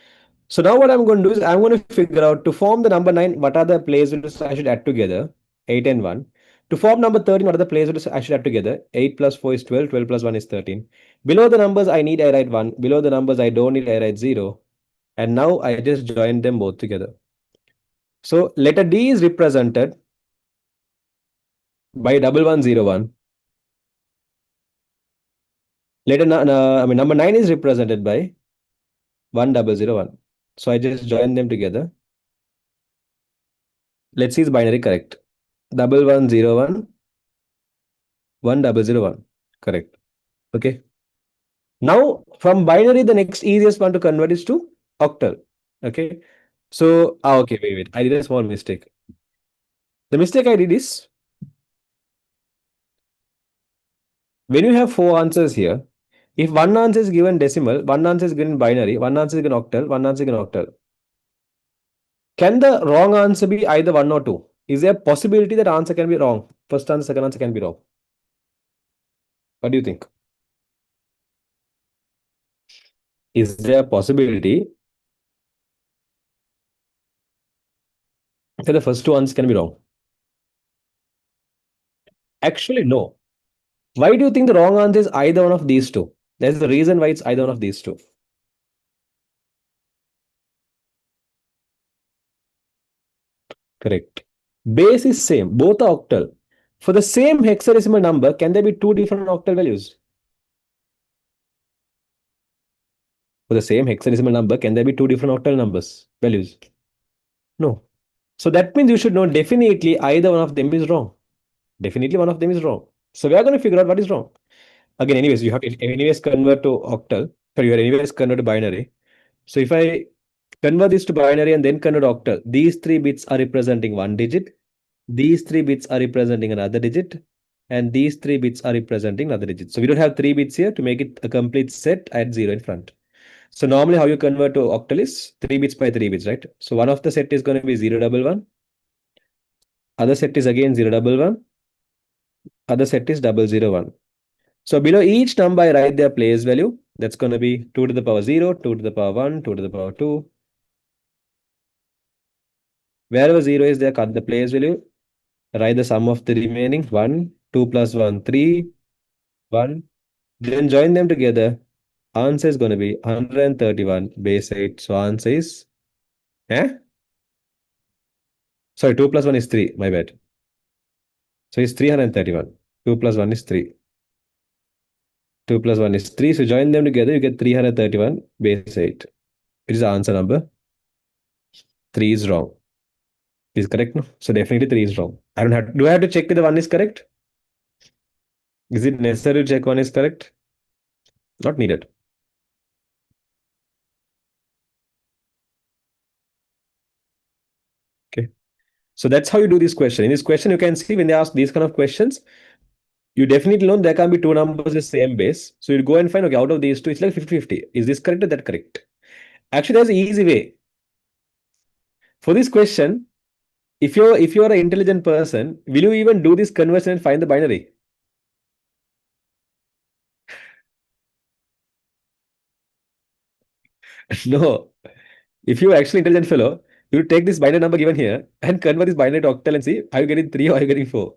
S2: So now what I'm going to do is I'm going to figure out to form the number 9, what are the places I should add together? 8 and 1. To form number 13, what are the places I should add together? 8 plus 4 is 12, 12 plus 1 is 13. Below the numbers I need, I write 1. Below the numbers I don't need, I write 0. And now I just join them both together. So letter D is represented by 1101. Number 9 is represented by 1001. So I just join them together. Let's see is binary correct. 1101, 1001. Correct. Okay. Now from binary, the next easiest one to convert is to octal. Okay. So, okay, wait. I did a small mistake. The mistake I did is when you have four answers here, if one answer is given decimal, one answer is given binary, one answer is given octal, one answer is given octal. Can the wrong answer be either one or two? Is there a possibility that answer can be wrong? First answer, second answer can be wrong. What do you think? Is there a possibility that the first two answers can be wrong? Actually, no. Why do you think the wrong answer is either one of these two? There's the reason why it's either one of these two. Correct. Base is same. Both are octal. For the same hexadecimal number, can there be two different octal values? For the same hexadecimal number, can there be two different octal numbers values? No. So that means you should know definitely either one of them is wrong. Definitely one of them is wrong. So we are going to figure out what is wrong. Again, anyways, you have to anyways convert to octal. So you are anyways convert to binary. So if I convert this to binary and then convert octal, these three bits are representing one digit. These three bits are representing another digit. And these three bits are representing another digit. So we don't have three bits here to make it a complete set at zero in front. So normally how you convert to octal is 3 bits by 3 bits, right? So one of the set is going to be 011. Other set is again 011. Other set is 001. So below each number, I write their place value. That's going to be 2 to the power 0, 2 to the power 1, 2 to the power 2. Wherever 0 is there, cut the place value. Write the sum of the remaining 1, 2 plus 1, 3, 1. Then join them together. Answer is going to be 131 base 8. So answer is, eh? Sorry, 2 plus 1 is 3. My bad. So it's 331. 2 plus 1 is 3. 2 plus 1 is 3. So join them together, you get 331 base 8. It is the answer number. 3 is wrong. Is correct? No? So definitely 3 is wrong. I don't have. Do I have to check if the 1 is correct? Is it necessary to check 1 is correct? Not needed. Okay. So that's how you do this question. In this question, you can see when they ask these kind of questions, you definitely know there can be two numbers the same base. So you go and find, okay, out of these two, it's like 50-50. Is this correct or that correct? Actually, there's an easy way. For this question, if you're an intelligent person, will you even do this conversion and find the binary? No. If you're actually intelligent fellow, you take this binary number given here and convert this binary to octal and see, are you getting 3 or are you getting 4?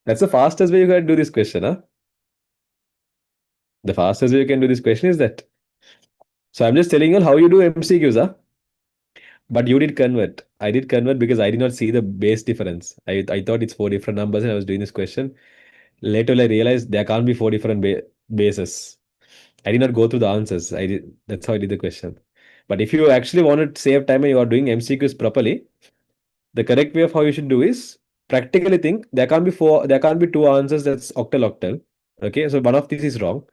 S2: That's the fastest way you can do this question, huh? The fastest way you can do this question is that. So I'm just telling you how you do MCQs, huh? But you did convert. I did convert because I did not see the base difference. I thought it's four different numbers and I was doing this question. Later I realized there can't be four different bases. I did not go through the answers. That's how I did the question. But if you actually want to save time and you are doing MCQs properly, the correct way of how you should do is practically think there can't be two answers that's octal octal. Okay, so one of these is wrong.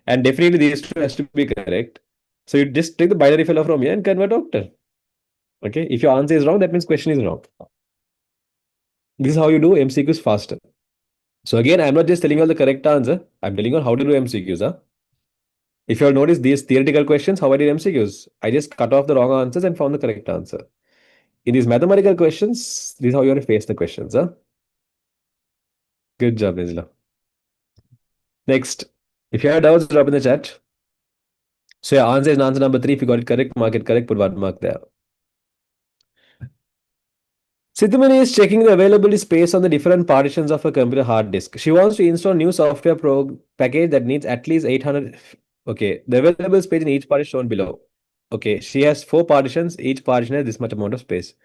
S2: And definitely these two has to be correct. So you just take the binary fellow from here and convert octal. Okay, if your answer is wrong, that means question is wrong. This is how you do MCQs faster. So again, I'm not just telling you all the correct answer. I'm telling you how to do MCQs. Huh? If you all notice these theoretical questions, how I did MCQs? I just cut off the wrong answers and found the correct answer. In these mathematical questions, this is how you want to face the questions. Huh? Good job, Nizla. Next, if you have doubts, drop in the chat. So your answer is answer number 3. If you got it correct, mark it correct, put 1 mark there. Sidhumani is checking the availability space on the different partitions of a computer hard disk. She wants to install new software package that needs at least 800. Okay, the available space in each part is shown below. Okay, she has 4 partitions. Each partition has this much amount of space.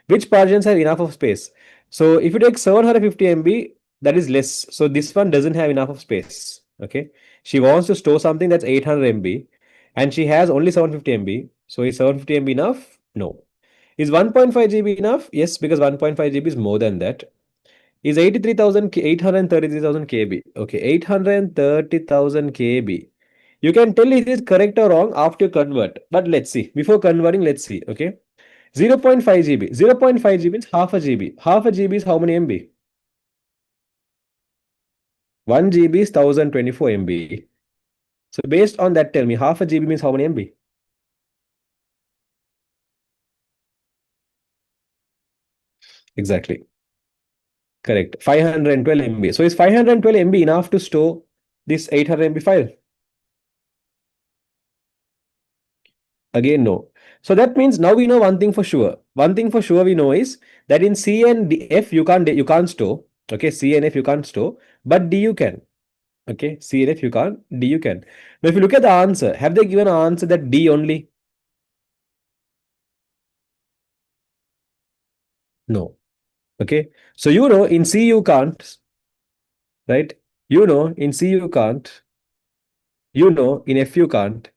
S2: Which partitions have enough of space? So if you take 750 MB, that is less. So this one doesn't have enough of space. Okay, she wants to store something that's 800 MB, and she has only 750 MB. So is 750 MB enough? No. Is 1.5 GB enough? Yes, because 1.5 GB is more than that. Is 83,000 833,000 KB? Okay, 830,000 KB You can tell it is correct or wrong after you convert. But let's see. Before converting, let's see. Okay. 0.5 GB. 0.5 GB is half a GB. Half a GB is how many MB? 1 GB is 1024 MB. So based on that, tell me half a GB means how many MB? Exactly. Correct. 512 MB. So is 512 MB enough to store this 800 MB file? Again, no. So that means now we know one thing for sure. One thing for sure we know is that in C and F you can't store. Okay, C and F you can't store, but D you can. Okay, C and F you can't, D you can. Now if you look at the answer, have they given an answer that D only? No. Okay. So you know in C you can't, right? You know in C you can't. You know in F you can't.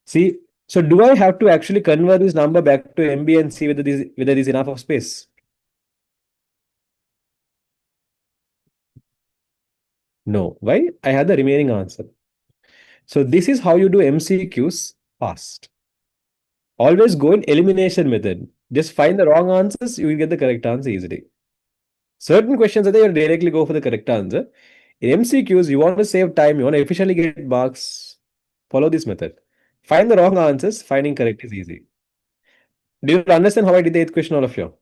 S2: See, so do I have to actually convert this number back to MB and see whether there's enough of space? No. Why? I have the remaining answer. So this is how you do MCQs fast. Always go in elimination method. Just find the wrong answers, you will get the correct answer easily. Certain questions are there, you directly go for the correct answer. In MCQs, you want to save time, you want to efficiently get marks, follow this method. Find the wrong answers, finding correct is easy. Do you understand how I did the eighth question, all of you?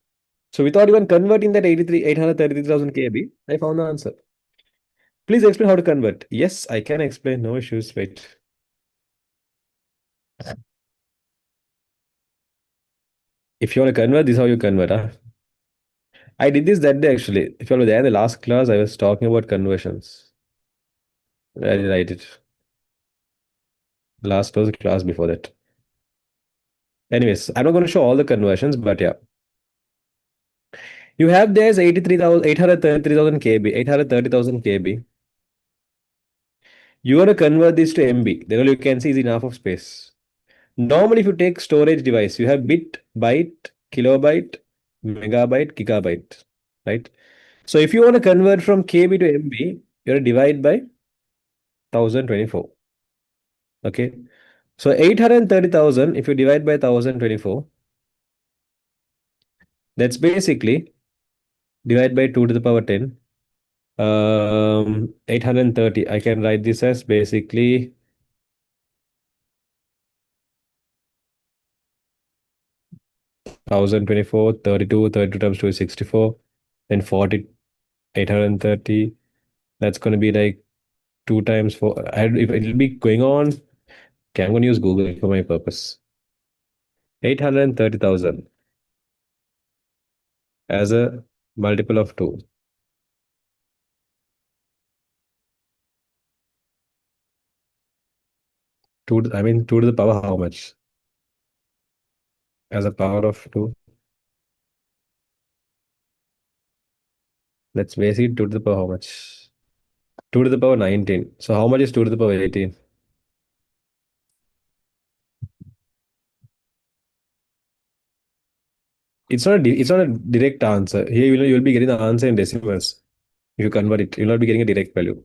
S2: So without even converting that 833,000 KB, I found the answer. Please explain how to convert. Yes, I can explain, no issues. Wait. If you want to convert, this is how you convert. Huh? I did this that day actually. If you were there in the last class, I was talking about conversions. I did write it. Last was the class before that. Anyways, I'm not going to show all the conversions, but yeah. You have there's 83,000, 833,000 KB, 830,000 KB. You want to convert this to MB. Then all you can see is enough of space. Normally, if you take storage device, you have bit, byte, kilobyte, megabyte, gigabyte, right? So if you want to convert from KB to MB, you have to divide by 1024. Okay. So 830,000, if you divide by 1024, that's basically divide by 2 to the power 10. 830. I can write this as basically 1024, 32, 32 times 2 is 64, then 40, 830. That's going to be like 2 times 4. If it'll be going on, okay, I'm going to use Google for my purpose. 830,000 as a multiple of 2. 2, I mean 2 to the power how much? As a power of 2. That's basically 2 to the power how much? 2 to the power 19. So how much is 2 to the power 18? It's not a direct answer. Here you'll be getting the answer in decimals. If you convert it, you'll not be getting a direct value.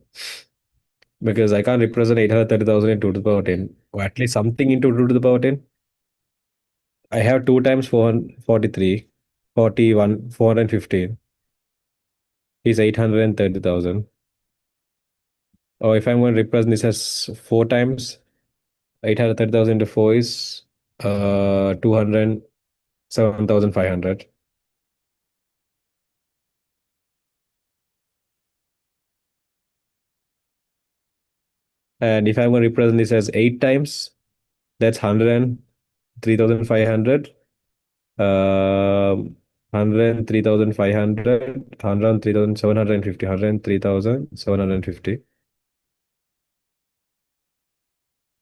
S2: Because I can't represent 830,000 in 2 to the power 10. Or at least something into 2 to the power 10. I have 2 times 443, 41, 415 is 830,000. Or if I'm going to represent this as 4 times, 830,000 into 4 is 207,500. And if I'm going to represent this as 8 times, that's 103,500. 103,500, 103,750, 103,750.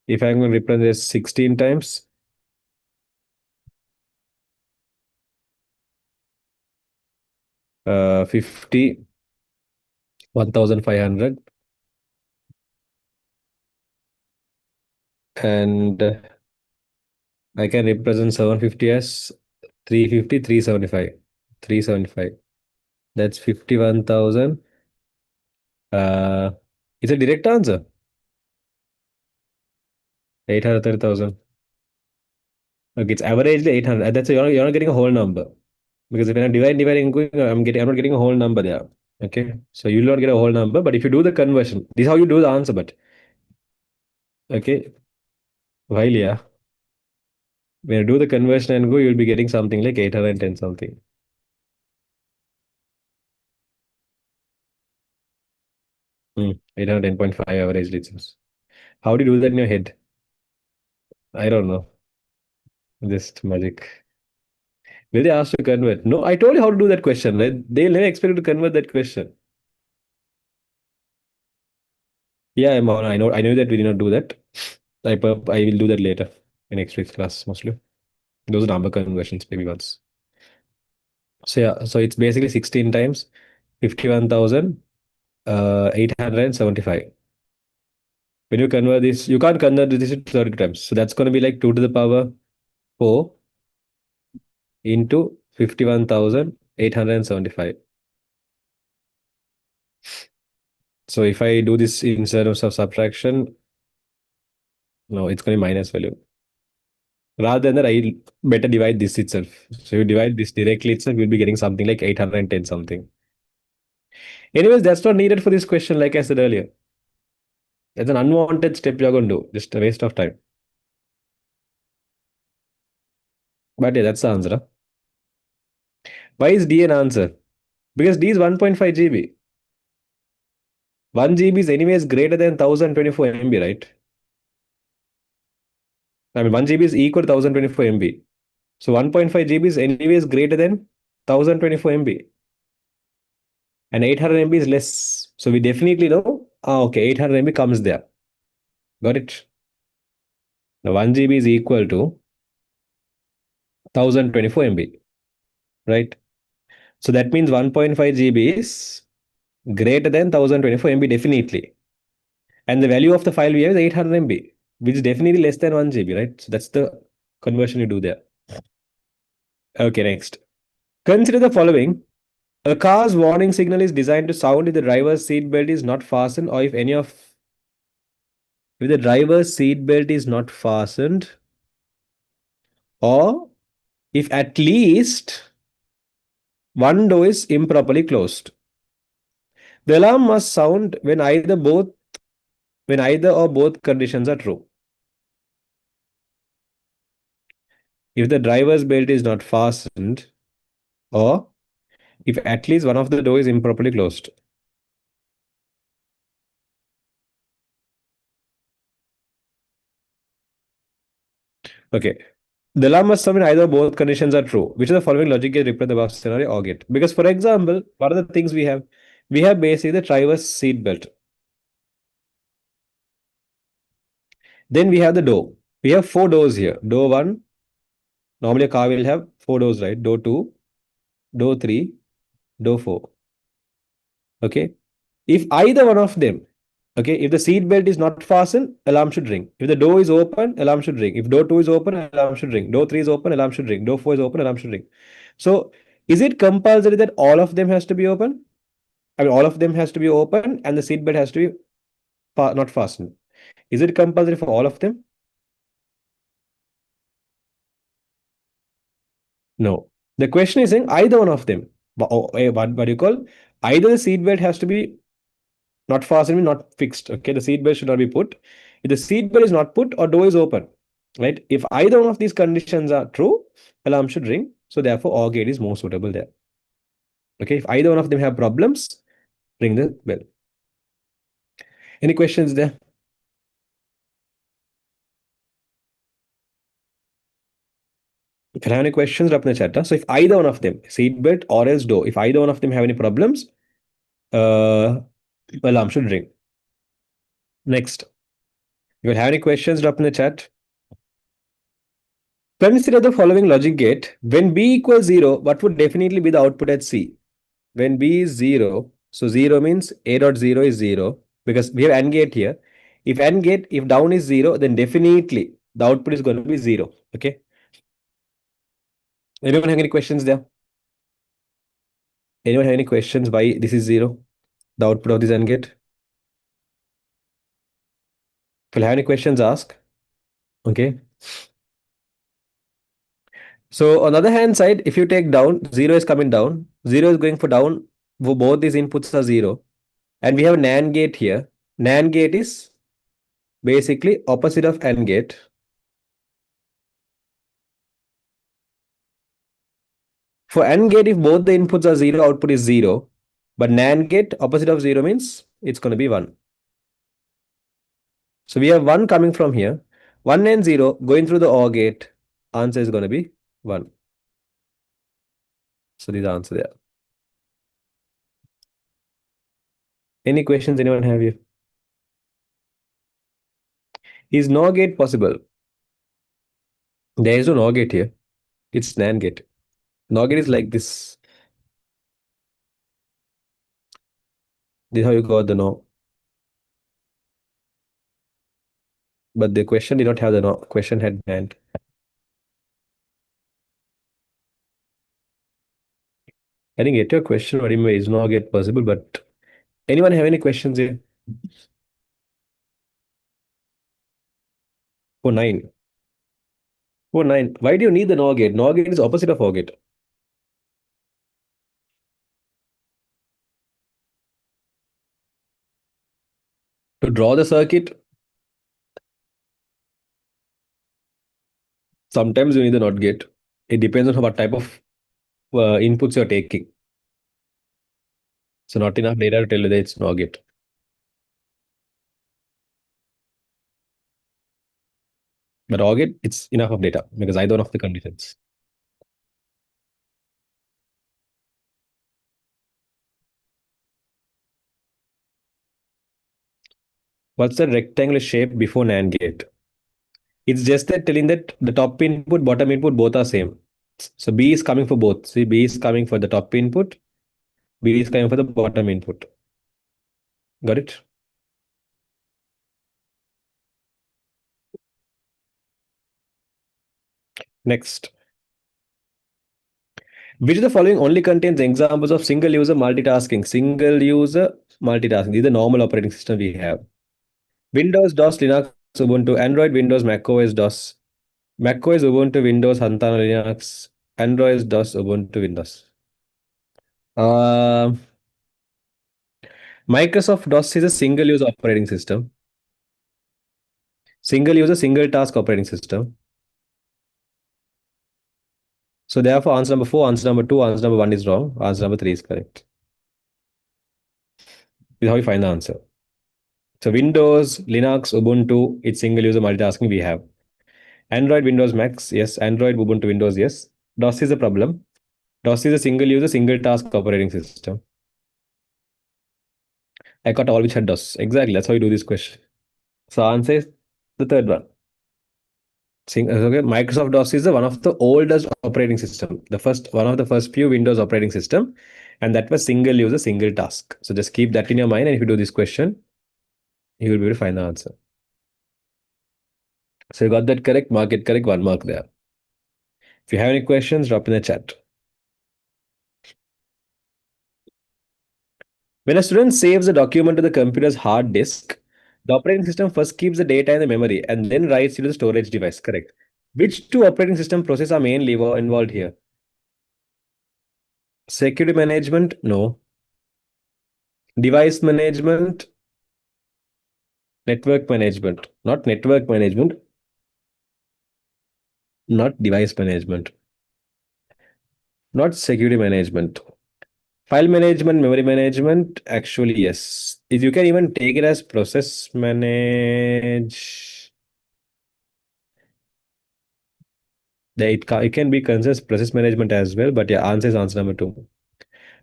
S2: If I'm going to represent this 16 times, 50, 1,500. And I can represent 750 as 350, 375. 375. That's 51,000. Uh, it's a direct answer. 830,000. Okay, it's averagely 800. That's you're not getting a whole number. Because if I'm dividing, I'm not getting a whole number there. Okay. So you'll not get a whole number, but if you do the conversion, this is how you do the answer, but okay. While yeah, when you do the conversion and go, you'll be getting something like 810 something. 810.5 average distance. How do you do that in your head? I don't know. Just magic. Where they asked to convert. No, I told you how to do that question, right? They'll never expect you to convert that question. Yeah, I know. I know that we did not do that. I will do that later in next week's class mostly. Those number conversions, maybe once. So yeah, so it's basically 16 times 51,000 875. When you convert this, you can't convert this to 30 times. So that's going to be like 2 to the power 4 into 51,875. So if I do this in terms of subtraction, no, it's going to be minus value. Rather than that, I'll better divide this itself. So you divide this directly itself, you'll be getting something like 810 something. Anyways, that's not needed for this question, like I said earlier. It's an unwanted step you're going to do, just a waste of time. But yeah, that's the answer. Huh? Why is D an answer? Because D is 1.5 GB. 1 GB is anyways greater than 1024 MB, right? I mean, 1 GB is equal to 1024 MB. So 1.5 GB is anyways greater than 1024 MB. And 800 MB is less. So we definitely know, okay, 800 MB comes there. Got it? Now 1 GB is equal to 1024 MB, right? So that means 1.5 GB is greater than 1024 MB definitely. And the value of the file we have is 800 MB, which is definitely less than 1 GB, right? So that's the conversion you do there. Okay, next. Consider the following. A car's warning signal is designed to sound if the driver's seat belt is not fastened or if the driver's seat belt is not fastened or if at least one door is improperly closed. The alarm must sound when either or both conditions are true. If the driver's belt is not fastened or if at least one of the door is improperly closed. Okay. The alarm must sound when either or both conditions are true. Which of the following logic gate represent the above scenario or get? Because for example, what are the things we have? We have basically the driver's seat belt. Then we have the door. We have 4 doors here. Door 1. Normally a car will have 4 doors, right? Door 2, door 3, door 4. Okay. If either one of them, okay, if the seat belt is not fastened, alarm should ring. If the door is open, alarm should ring. If door 2 is open, alarm should ring. Door 3 is open, alarm should ring. Door 4 is open, alarm should ring. So is it compulsory that all of them has to be open? I mean, all of them has to be open and the seat belt has to be not fastened. Is it compulsory for all of them? No. The question is saying either one of them. What do you call? Either the seat belt has to be not fastened, not fixed. Okay, the seat belt should not be put. If the seat belt is not put or door is open, right? If either one of these conditions are true, alarm should ring. So therefore, OR gate is more suitable there. Okay, if either one of them have problems, ring the bell. Any questions there? If you have any questions, drop in the chat. So if either one of them, seatbelt or else door, if either one of them have any problems, uh, alarm should ring. Next, if you have any questions, drop in the chat. Consider the following logic gate. When B equals 0, what would definitely be the output at C? When B is 0, so 0 means A dot 0 is 0 because we have AND gate here. If AND gate, if down is 0, then definitely the output is going to be 0. Okay. Anyone have any questions there? Anyone have any questions why this is 0? The output of this AND gate? If you have any questions, ask. Okay. So on the other hand side, if you take down, 0 is coming down, 0 is going for down, both these inputs are 0. And we have a NAND gate here. NAND gate is basically opposite of AND gate. For AND gate, if both the inputs are 0, output is 0. But NAND gate, opposite of 0 means it's going to be 1. So we have 1 coming from here. 1 and 0 going through the OR gate. Answer is going to be 1. So this is the answer there. Any questions anyone have here? Is NOR gate possible? There is no NOR gate here. It's NAND gate. NOR gate is like this. This is how you got the NOR. But the question did not have the NOR. Question had NAND. I didn't get your question, but anyway, is NOR gate possible? But anyone have any questions here? For 9. For 9. Why do you need the NOR gate? NOR gate is opposite of OR gate. To draw the circuit, sometimes you need the NOT gate. It depends on what type of inputs you're taking. So not enough data to tell you that it's NOR gate. But OR gate, it's enough of data because I don't know the conditions. What's the rectangular shape before NAND gate? It's just that telling that the top input, bottom input, both are same. So B is coming for both. See, B is coming for the top input. B is coming for the bottom input. Got it? Next. Which of the following only contains examples of single user multitasking? Single user multitasking. These are the normal operating system we have. Windows, DOS, Linux, Ubuntu, Android, Windows, macOS, DOS. macOS, Ubuntu, Windows, Hantana, Linux, Android, DOS, Ubuntu, Windows. Microsoft DOS is a single user operating system. Single user, single task operating system. So therefore, answer number 4, answer number 2, answer number 1 is wrong. Answer number 3 is correct. This is how you find the answer. So Windows, Linux, Ubuntu, it's single user multitasking we have. Android, Windows, Macs, yes. Android, Ubuntu, Windows, yes. DOS is a problem. DOS is a single user, single task operating system. I got all which had DOS. Exactly. That's how you do this question. So answer is the third one. Okay, Microsoft DOS is the one of the oldest operating system. One of the first few Windows operating system, and that was single user, single task. So just keep that in your mind, and if you do this question, you will be able to find the answer. So you got that correct. Mark it correct. 1 mark there. If you have any questions, drop in the chat. When a student saves a document to the computer's hard disk, the operating system first keeps the data in the memory and then writes it to the storage device. Correct. Which two operating system processes are mainly involved here? Security management? No. Device management? Network management. Not network management. Not device management. Not security management. File management, memory management, actually, yes. If you can even take it as process manage, it can be considered as process management as well, but yeah, answer is answer number 2.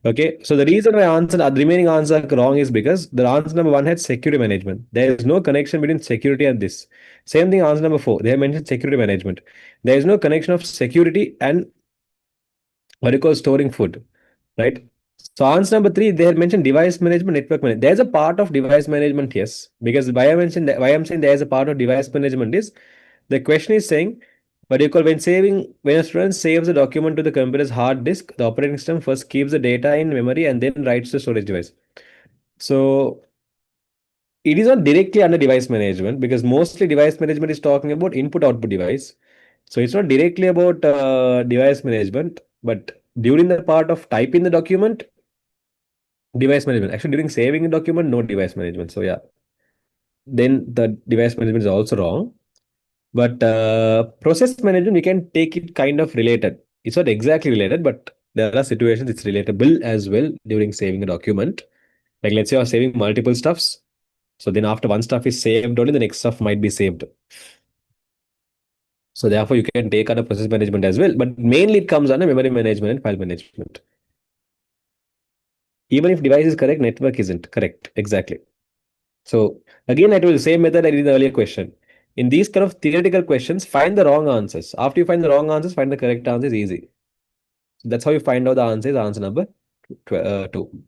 S2: Okay, so the reason why the remaining answer are wrong is because the answer number 1 had security management. There is no connection between security and this. Same thing, answer number 4. They have mentioned security management. There is no connection of security and what you call storing food, right? So answer number 3, they had mentioned device management, network management. There's a part of device management, yes. Because why I'm saying there's a part of device management is the question is saying, what you call when a student saves a document to the computer's hard disk, the operating system first keeps the data in memory and then writes to storage device. So It is not directly under device management because mostly device management is talking about input output device. So it's not directly about device management, but during the part of typing the document, device management. Actually, during saving a document, no device management. So yeah, then the device management is also wrong. But process management, we can take it kind of related. It's not exactly related, but there are situations it's relatable as well during saving a document. Like let's say you're saving multiple stuffs. So then after one stuff is saved, only the next stuff might be saved. So therefore, you can take under process management as well. But mainly it comes under memory management and file management. Even if device is correct, network isn't correct. Exactly. So again, I told the same method I did in the earlier question. In these kind of theoretical questions, find the wrong answers. After you find the wrong answers, find the correct answer is easy. So that's how you find out the answer is answer number two.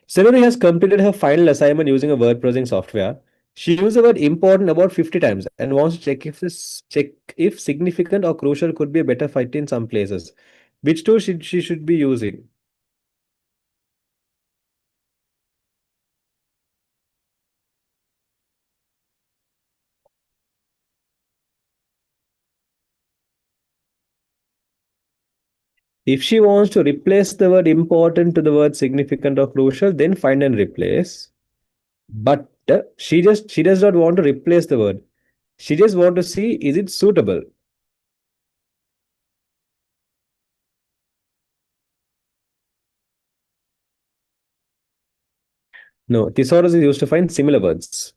S2: Saloni has completed her final assignment using a word processing software. She used the word important about 50 times and wants to check if significant or crucial could be a better fit in some places. Which tool she should be using? If she wants to replace the word important to the word significant or crucial, then find and replace. But she does not want to replace the word. She just want to see is it suitable. No, thesaurus is used to find similar words.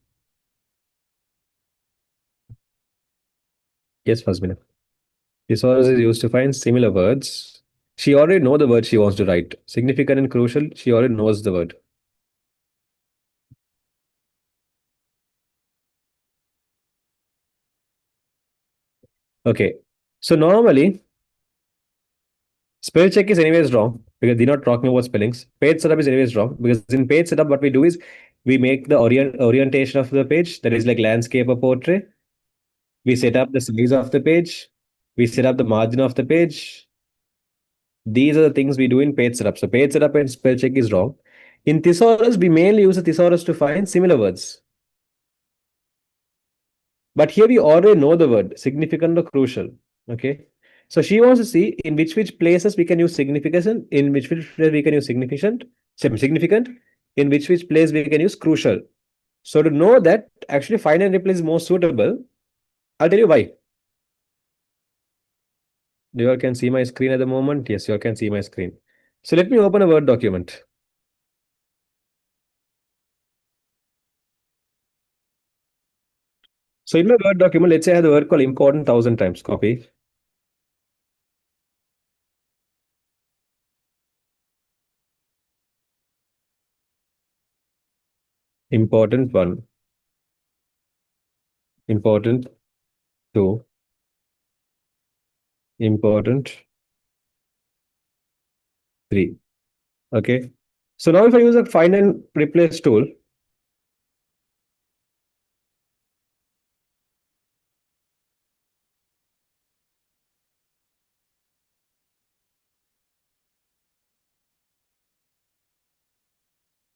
S2: Yes, Fasmina. Thesaurus is used to find similar words. She already know the word she wants to write. Significant and crucial, she already knows the word. Okay. So normally, spell check is anyways wrong because they're not talking about spellings. Page setup is anyways wrong because in page setup, what we do is we make the orientation of the page that is like landscape or portrait. We set up the size of the page. We set up the margin of the page. These are the things we do in page setup. So page setup and spell check is wrong. In thesaurus, we mainly use a thesaurus to find similar words. But here we already know the word significant or crucial. Okay. So she wants to see in which places we can use significant, in which place we can use significant, in which place we can use crucial. So to know that actually find and replace is more suitable, I'll tell you why. You all can see my screen at the moment. Yes, you all can see my screen. So let me open a Word document. So in my Word document, let's say I have the word called important 1,000 times. Copy. Important one. Important two. Important three. Okay. So now if I use a find and replace tool,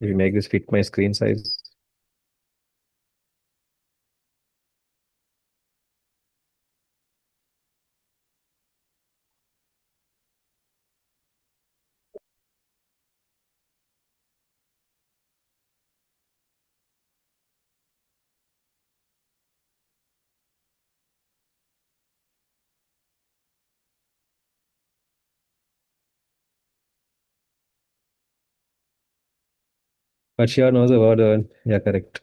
S2: if you make this fit my screen size, but sure knows the word. Yeah, correct.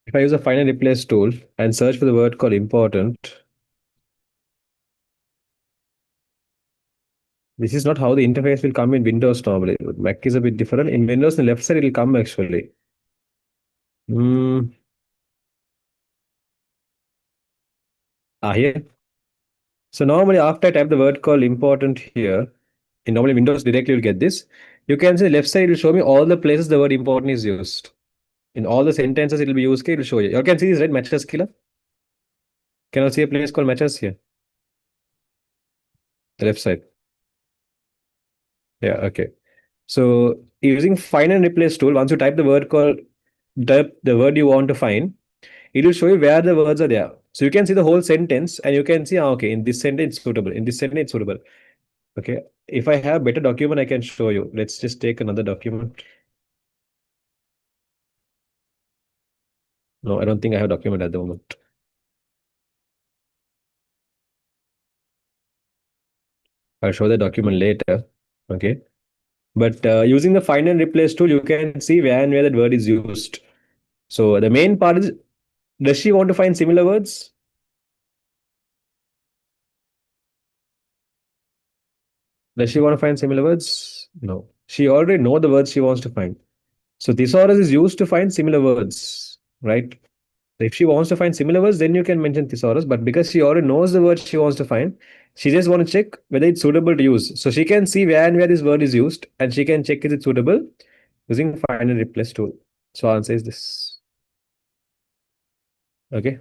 S2: If I use a find and replace tool and search for the word called important, this is not how the interface will come in Windows normally. Mac is a bit different. In Windows, on the left side, it will come actually. Hmm. Here. So normally after I type the word called important here, in normally Windows directly will get this. You can see the left side will show me all the places the word important is used. In all the sentences it will be used, it will show you. You can see this, right? Matches killer. Can I see a place called matches here? The left side. Yeah, okay. So using find and replace tool, once you type the word called the word you want to find, it will show you where the words are there. So you can see the whole sentence and you can see, okay, in this sentence it's suitable, in this sentence it's suitable. Okay. If I have better document, I can show you. Let's just take another document. No, I don't think I have document at the moment. I'll show the document later. Okay. But using the find and replace tool, you can see where and where that word is used. So the main part is, does she want to find similar words? Does she want to find similar words? No. She already know the words she wants to find. So thesaurus is used to find similar words, right? If she wants to find similar words, then you can mention thesaurus. But because she already knows the word she wants to find, she just want to check whether it's suitable to use. So she can see where and where this word is used, and she can check is it suitable using find and replace tool. So answer is this. Okay.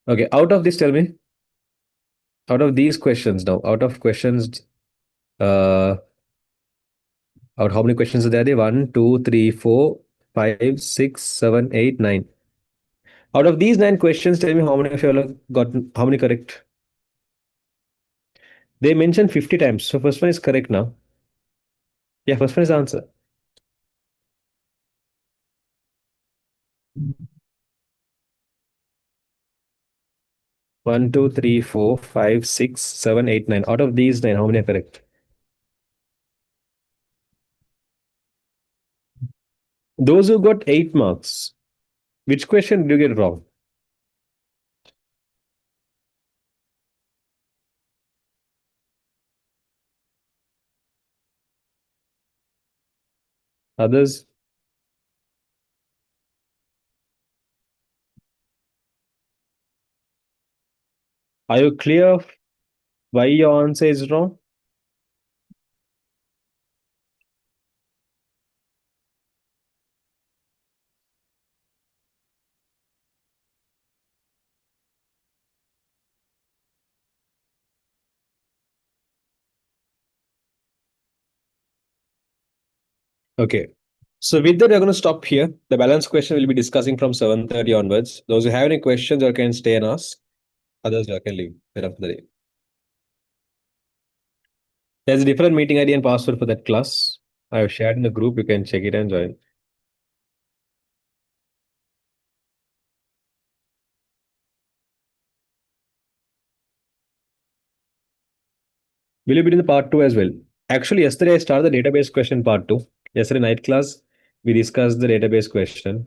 S2: Okay. Out of this, tell me, out of these questions now, out of questions, uh, out how many questions are there? One, two, three, four, five, six, seven, eight, nine. Out of these nine questions, tell me how many of you all have gotten how many correct? They mentioned 50 times. So first one is correct now. Yeah, first one is the answer. One, two, three, four, five, six, seven, eight, nine. Out of these nine, how many are correct? Those who got 8 marks, which question did you get wrong? Others, are you clear of why your answer is wrong? Okay. So with that, we're going to stop here. The balance question we'll be discussing from 7:30 onwards. Those who have any questions, you can stay and ask. Others, you can leave the rest of the day. There's a different meeting ID and password for that class. I have shared in the group. You can check it and join. Will you be in the part two as well? Actually, yesterday I started the database question part two. Yesterday night class, we discussed the database question.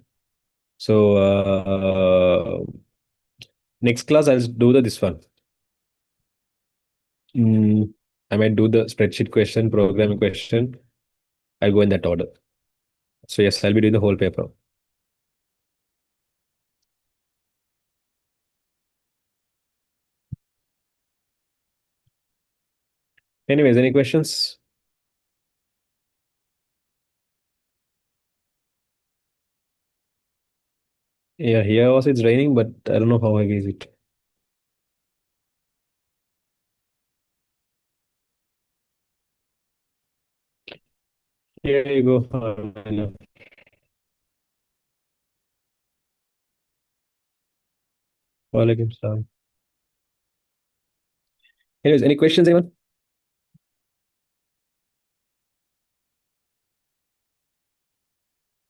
S2: So next class I'll do this one. Mm, I might do the spreadsheet question, programming question. I'll go in that order. So yes, I'll be doing the whole paper. Anyways, any questions? Yeah, here also it's raining, but I don't know how heavy is it. Here you go. Walaikum salam. Anyways, any questions, anyone?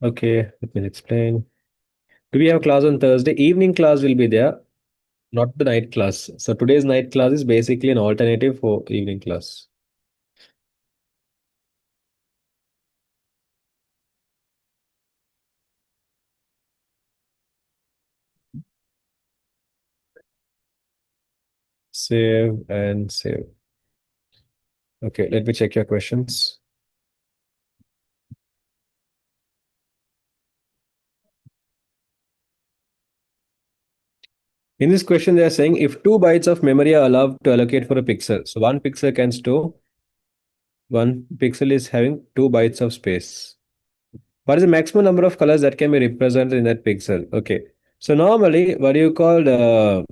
S2: Okay, let me explain. Do we have a class on Thursday? Evening class will be there, not the night class. So today's night class is basically an alternative for evening class. Save and save. Okay, let me check your questions. In this question, they are saying if 2 bytes of memory are allowed to allocate for a pixel, so one pixel can store, one pixel is having 2 bytes of space. What is the maximum number of colors that can be represented in that pixel? Okay, so normally, what do you call the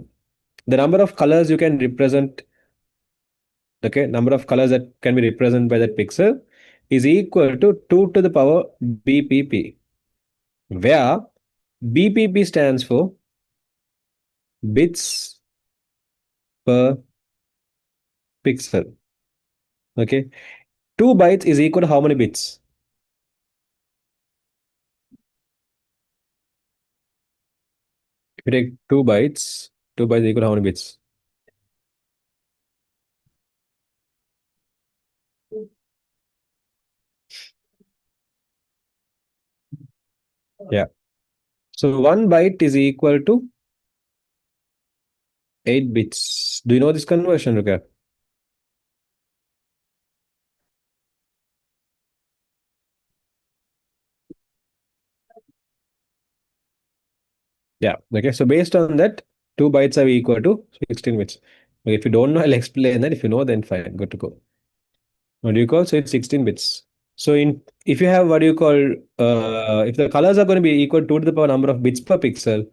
S2: number of colors you can represent okay, number of colors that can be represented by that pixel is equal to 2 to the power BPP, where BPP stands for bits per pixel. Okay, 2 bytes is equal to how many bits? If you take 2 bytes is equal to how many bits? Yeah. So 1 byte is equal to 8 bits. Do you know this conversion, Ruka? Yeah. Okay. So based on that, 2 bytes are equal to 16 bits. Okay, if you don't know, I'll explain that. If you know, then fine. Good to go. What do you call? So it's 16 bits. So in if you have what do you call if the colors are going to be equal to 2 to the power number of bits per pixel,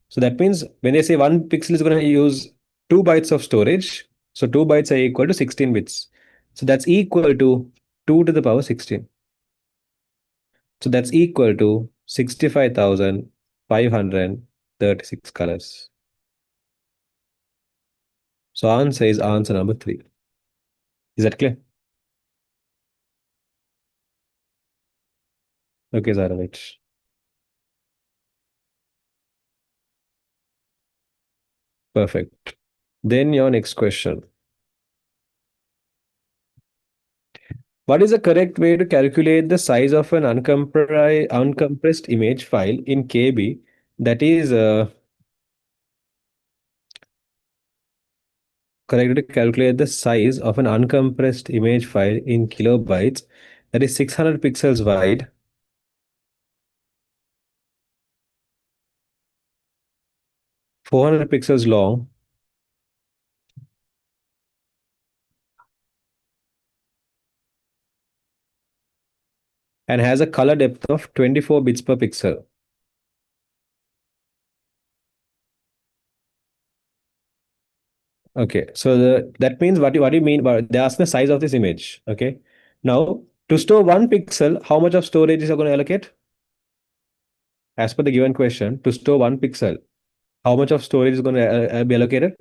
S2: so that means when they say one pixel is going to use 2 bytes of storage, so 2 bytes are equal to 16 bits. So that's equal to 2 to the power 16. So that's equal to 65,536 colors. So answer is answer number 3. Is that clear? Okay, Zarovich. Perfect. Then your next question. What is the correct way to calculate the size of an uncompressed image file in KB? That is correct to calculate the size of an uncompressed image file in kilobytes. That is 600 pixels wide, 400 pixels long, and has a color depth of 24 bits per pixel. Okay, so that means what do you mean? By, they ask the size of this image. Okay, now to store 1 pixel, how much of storage is going to allocate? As per the given question, to store 1 pixel, how much of storage is going to be allocated?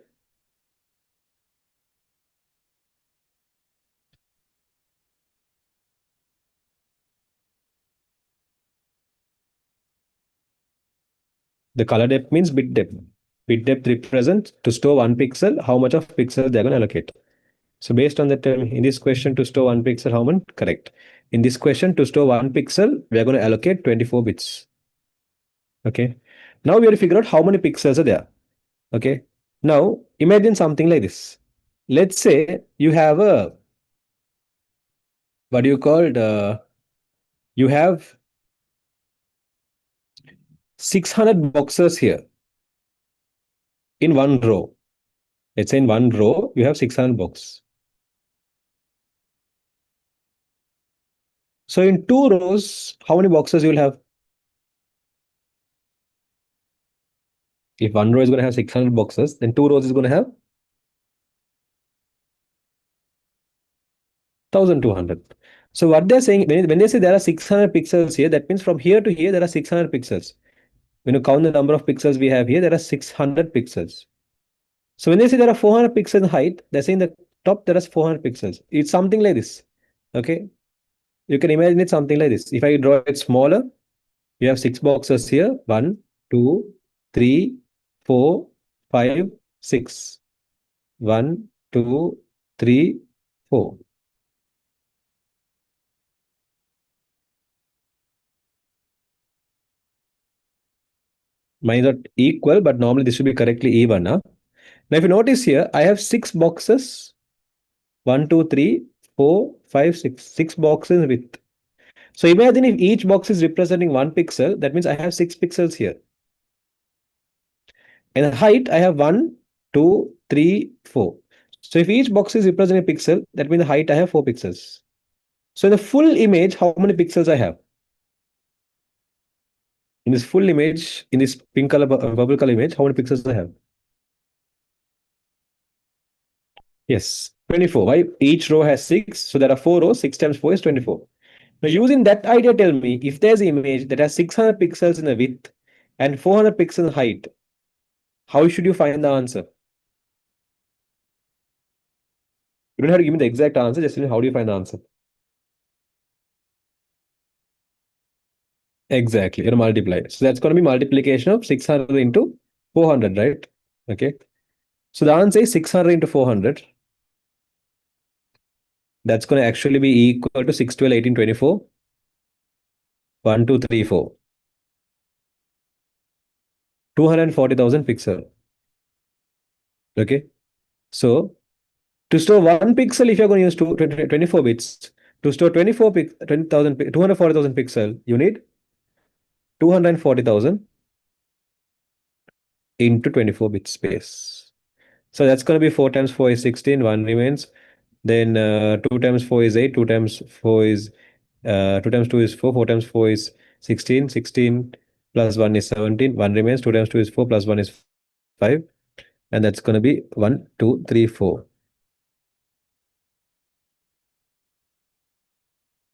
S2: The color depth means bit depth. Bit depth represents to store 1 pixel, how much of pixels they're going to allocate. So based on that, in this question, to store 1 pixel, how much? Correct. In this question, to store 1 pixel, we are going to allocate 24 bits. Okay. Now we have to figure out how many pixels are there. Okay. Now imagine something like this. Let's say you have a what do you call you have 600 boxes here in one row. Let's say in one row you have 600 boxes. So in 2 rows, how many boxes you will have? If one row is going to have 600 boxes, then 2 rows is going to have 1200. So what they're saying, when they say there are 600 pixels here, that means from here to here there are 600 pixels. When you count the number of pixels we have here, there are 600 pixels. So when they say there are 400 pixels in height, they're saying the top there is 400 pixels. It's something like this. Okay. You can imagine it something like this. If I draw it smaller, you have 6 boxes here. 1, 2, 3, 4, 5, 6. 1, 2, 3, 4. Mine is not equal, but normally this should be correctly even. Huh? Now, if you notice here, I have 6 boxes. 1, 2, 3, 4, 5, 6. 6 boxes with. So imagine if each box is representing 1 pixel, that means I have 6 pixels here. And the height, I have 1, 2, 3, 4. So if each box is representing a pixel, that means the height I have 4 pixels. So in the full image, how many pixels I have? In this full image, in this pink color, purple color image, how many pixels I have? Yes. 24. Why? Each row has 6. So there are 4 rows. 6 times 4 is 24. Now, using that idea, tell me if there's an image that has 600 pixels in the width and 400 pixels in height, how should you find the answer? You don't have to give me the exact answer, just tell me how do you find the answer? Exactly, you're multiply. So that's going to be multiplication of 600 into 400, right? Okay. So the answer is 600 into 400. That's going to actually be equal to 6, 12, 18, 24. 1, 2, 3, 4. 240,000 pixel. Okay. So to store 1 pixel, if you're going to use 24 bits, to store 20,000, 240,000 pixel, you need 240,000 into 24 bit space. So that's going to be 4 times 4 is 16, 1 remains. Then 2 times 4 is 8, 2 times 4 is 2 times 2 is 4, 4 times 4 is 16, 16 plus 1 is 17, 1 remains, 2 times 2 is 4 plus 1 is 5, and that's going to be 1, 2, 3, 4.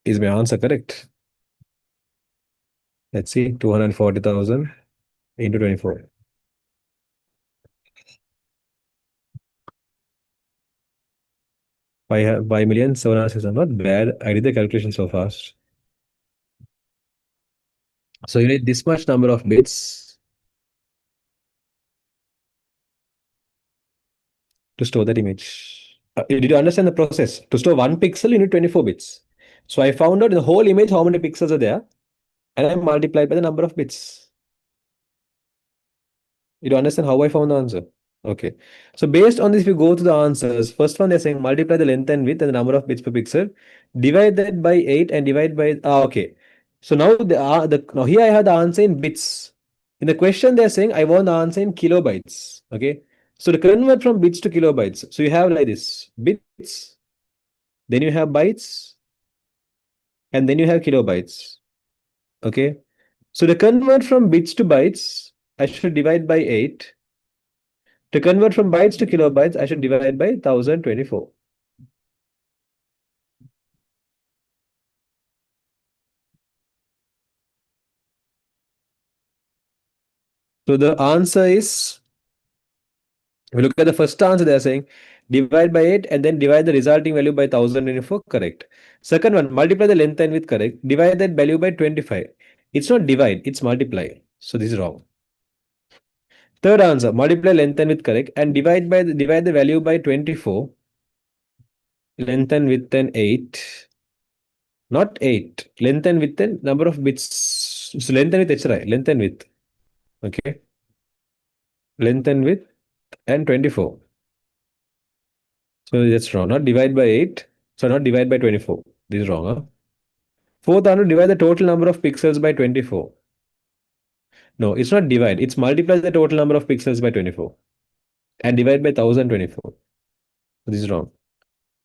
S2: Is my answer correct? Let's see, 240,000 into 24. 5 million 706. Not bad. I did the calculation so fast. So you need this much number of bits to store that image. Did you understand the process? To store 1 pixel, you need 24 bits. So I found out in the whole image how many pixels are there, and I multiplied by the number of bits. You do understand how I found the answer? Okay. So based on this, we go to the answers. First one, they're saying multiply the length and width and the number of bits per pixel. Divide that by 8 and divide by... okay. So now, now here I have the answer in bits. In the question, they're saying I want the answer in kilobytes. Okay. So to convert from bits to kilobytes, so you have like this bits, then you have bytes, and then you have kilobytes. Okay. So to convert from bits to bytes, I should divide by 8. To convert from bytes to kilobytes, I should divide by 1024. So the answer is, if you look at the first answer, they are saying divide by 8 and then divide the resulting value by 1024. Correct. Second one, multiply the length and width. Correct. Divide that value by 25. It's not divide, it's multiply. So this is wrong. Third answer, multiply length and width. Correct. And divide the value by 24. Length and width and 8. Not 8. Length and width and number of bits. So length and width, right? Length and width. Okay. Length and width and 24. So that's wrong. Not divide by 8. So not divide by 24. This is wrong. Huh? Fourth answer, divide the total number of pixels by 24. No, it's not divide. It's multiply the total number of pixels by 24 and divide by 1024. This is wrong.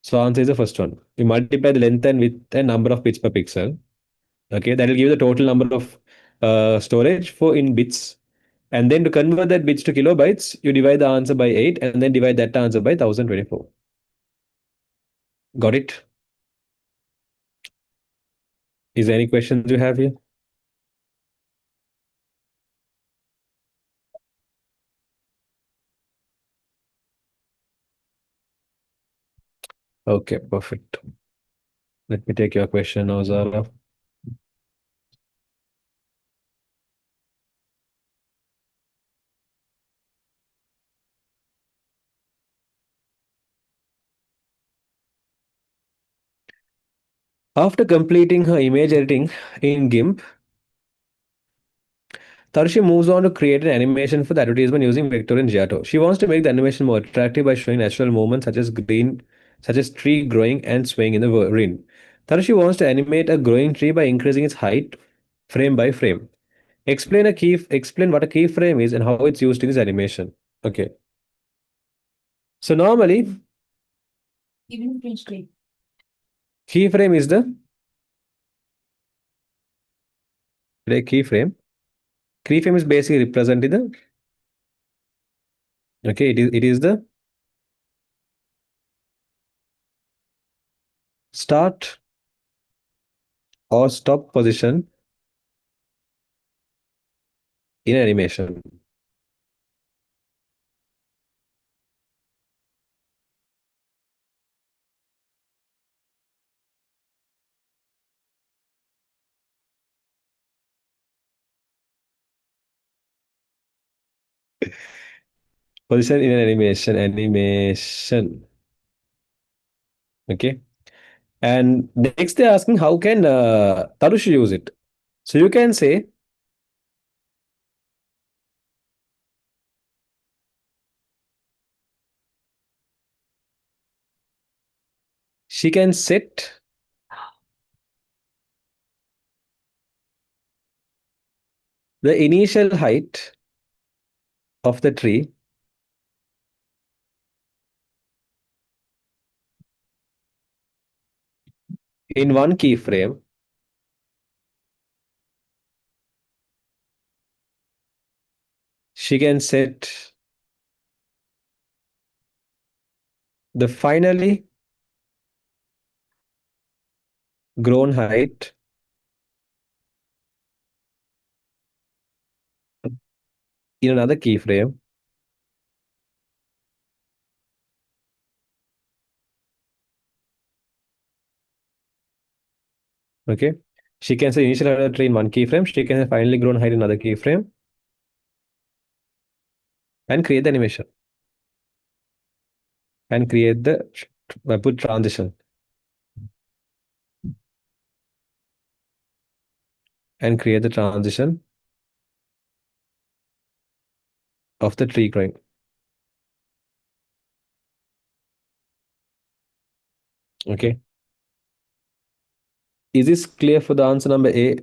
S2: So answer is the first one. You multiply the length and width and number of bits per pixel. Okay, that will give you the total number of storage for in bits. And then to convert that bits to kilobytes, you divide the answer by 8 and then divide that answer by 1024. Got it? Is there any questions you have here? Okay, perfect. Let me take your question now, Zara. After completing her image editing in GIMP, Tarshi moves on to create an animation for the advertisement using Vector and Giotto. She wants to make the animation more attractive by showing natural movements such as tree growing and swaying in the wind. Tarshi wants to animate a growing tree by increasing its height frame by frame. Explain what a keyframe is and how it's used in this animation. Okay. So normally, keyframe is the keyframe. Keyframe is basically representing the okay. It is the Start or stop position in animation. Position in animation. Okay. And next they're asking how can Tarush use it. So you can say she can set the initial height of the tree in one keyframe. She can set the finally grown height in another keyframe. Okay. She can say initial height of the tree in one keyframe. She can say finally grown height in another keyframe and create the animation and create the put transition and create the transition of the tree growing. Okay. Is this clear for the answer number A,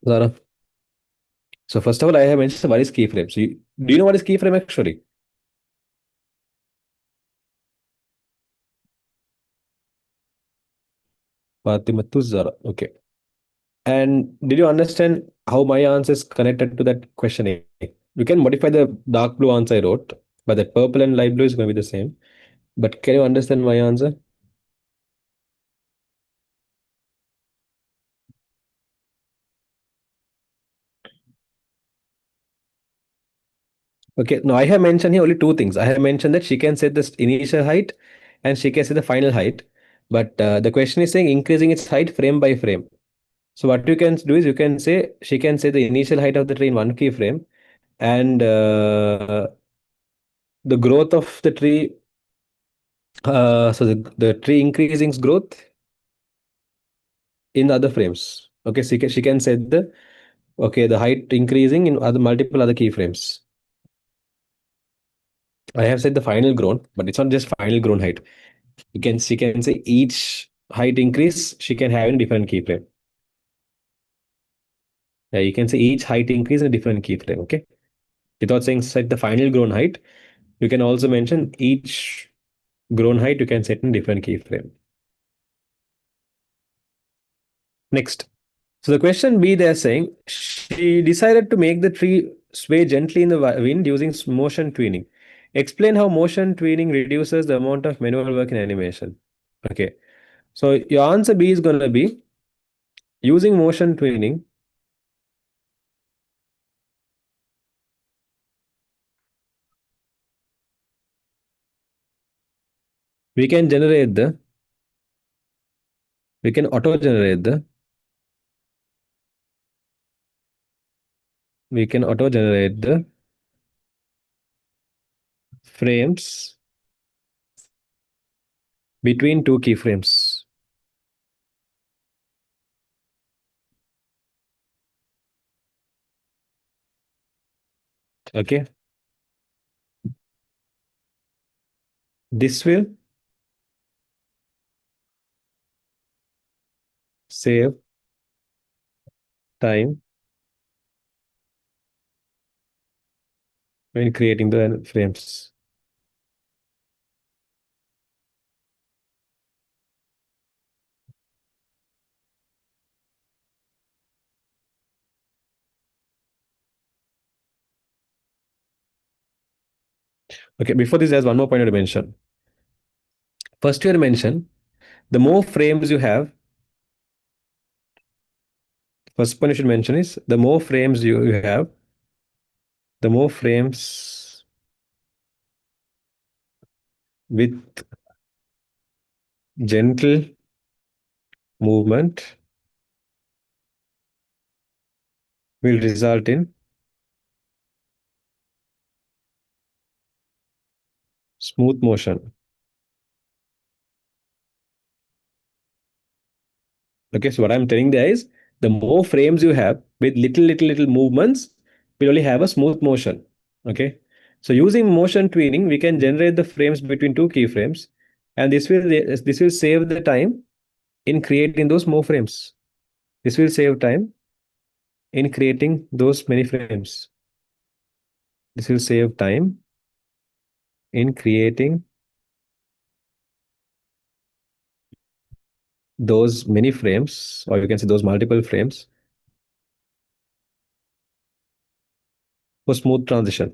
S2: Zara? So first of all, I have mentioned what is keyframe. So do you know what is keyframe actually? Fatimatu Zara. Okay. And did you understand how my answer is connected to that question A? You can modify the dark blue answer I wrote, but the purple and light blue is going to be the same. But can you understand my answer? Okay, now I have mentioned here only two things. I have mentioned that she can set the initial height and she can set the final height. But the question is saying increasing its height frame by frame. So what you can do is you can say she can set the initial height of the tree in one keyframe and the growth of the tree. So the tree increasing growth in the other frames. Okay, she can set the okay the height increasing in other multiple other keyframes. I have said the final grown, but it's not just final grown height. She can say each height increase she can have in different keyframe. Yeah, you can say each height increase in a different keyframe. Okay, without saying set the final grown height, you can also mention each grown height you can set in different keyframe. Next. So the question B, they're saying she decided to make the tree sway gently in the wind using motion tweening. Explain how motion tweening reduces the amount of manual work in animation. Okay. So your answer B is going to be using motion tweening. We can generate the, we can auto generate the, we can auto generate the frames between two keyframes. Okay. This will save time when creating the frames. Okay, before this, there's one more point to mention. First, you had mentioned The more frames you have, first point you should mention is the more frames you have, the more frames with gentle movement will result in smooth motion. Okay, so what I'm telling there is the more frames you have with little movements will only have a smooth motion. Okay, so using motion tweening, we can generate the frames between two keyframes, and this will save the time in creating those more frames. This will save time in creating those many frames. This will save time in creating those many frames, or you can say those multiple frames for smooth transition.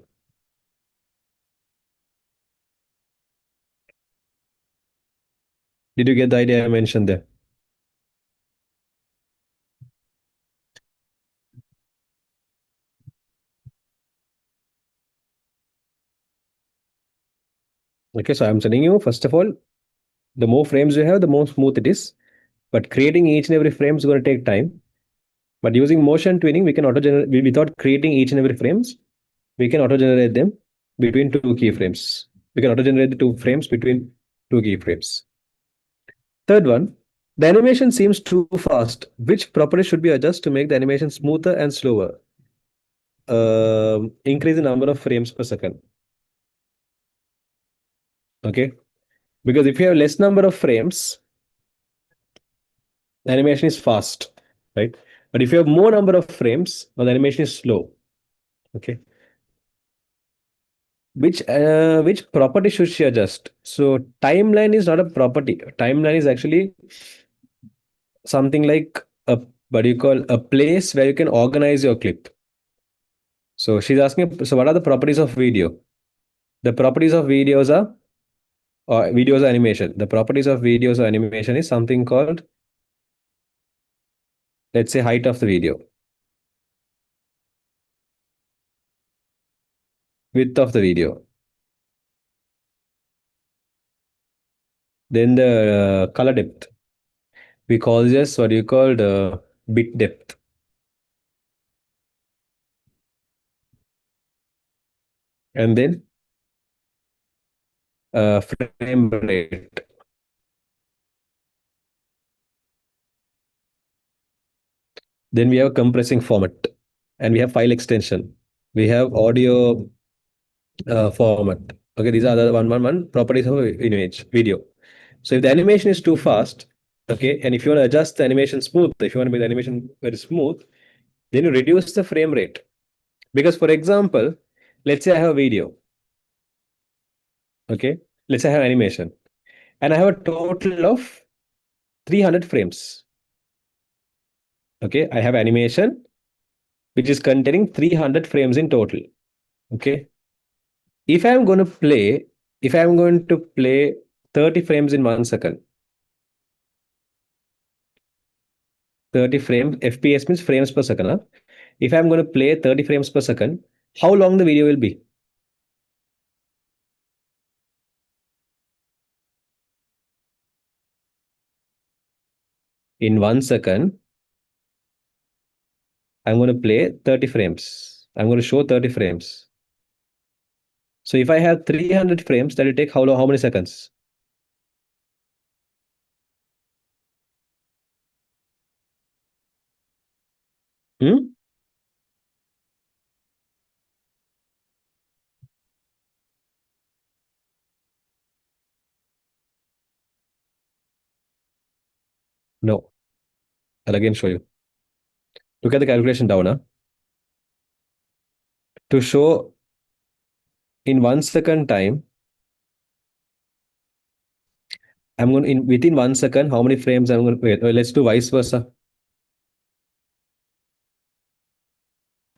S2: Did you get the idea I mentioned there? Okay, so I'm telling you, first of all, the more frames you have, the more smooth it is. But creating each and every frame is going to take time. But using motion tweening, we can auto generate without creating each and every frames. We can auto generate them between two keyframes. We can auto generate the two frames between two keyframes. Third one, the animation seems too fast. Which property should be adjusted to make the animation smoother and slower? Increase the number of frames per second. Okay, because if you have less number of frames, the animation is fast, right? But if you have more number of frames, well, the animation is slow. Okay, which property should she adjust? So timeline is not a property. Timeline is actually something like a what do you call a place where you can organize your clip. So she's asking, so what are the properties of video? The properties of videos are videos or animation. The properties of videos or animation is something called, let's say, height of the video, width of the video, then the color depth. We call this what you call the bit depth, and then frame rate. Then we have compressing format, and we have file extension. We have audio format. Okay, these are the one properties of image video. So if the animation is too fast, okay, and if you want to adjust the animation smooth, if you want to make the animation very smooth, then you reduce the frame rate. Because for example, let's say I have a video, okay, let's say I have animation, and I have a total of 300 frames. Okay, I have animation which is containing 300 frames in total. Okay, if I'm going to play, if I'm going to play 30 frames in 1 second, 30 frames, FPS means frames per second. Huh? If I'm going to play 30 frames per second, how long the video will be? In 1 second, I'm going to play 30 frames. I'm going to show 30 frames. So if I have 300 frames, that will take how long? How many seconds? Hmm? No. I'll again show you. Look at the calculation down. Huh? To show in 1 second time, I'm going to, in within 1 second, how many frames I'm going to wait. Let's do vice versa.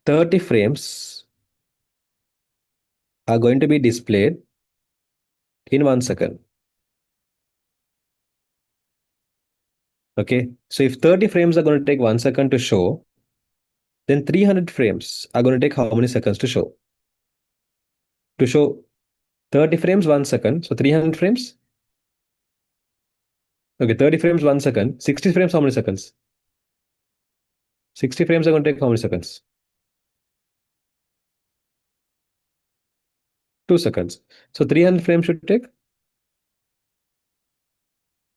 S2: 30 frames are going to be displayed in 1 second. Okay. So if 30 frames are going to take 1 second to show, then 300 frames are going to take how many seconds to show? To show 30 frames 1 second. So 300 frames. Okay, 30 frames 1 second. 60 frames how many seconds? 60 frames are going to take how many seconds? 2 seconds. So 300 frames should take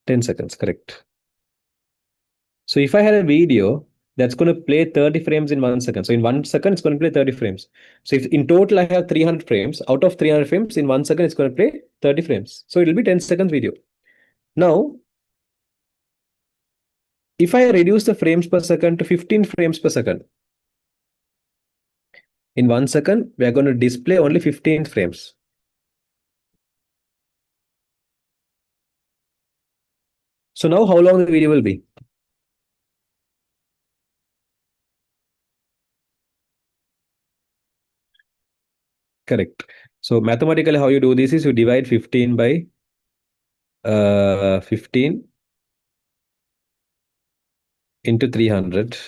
S2: 10 seconds, correct. So if I had a video that's going to play 30 frames in 1 second, so in 1 second it's going to play 30 frames. So if in total I have 300 frames, out of 300 frames in 1 second it's going to play 30 frames. So it'll be 10 seconds video. Now, if I reduce the frames per second to 15 frames per second, in 1 second we are going to display only 15 frames. So now how long the video will be? Correct. So mathematically how you do this is you divide 15 by 15 into 300.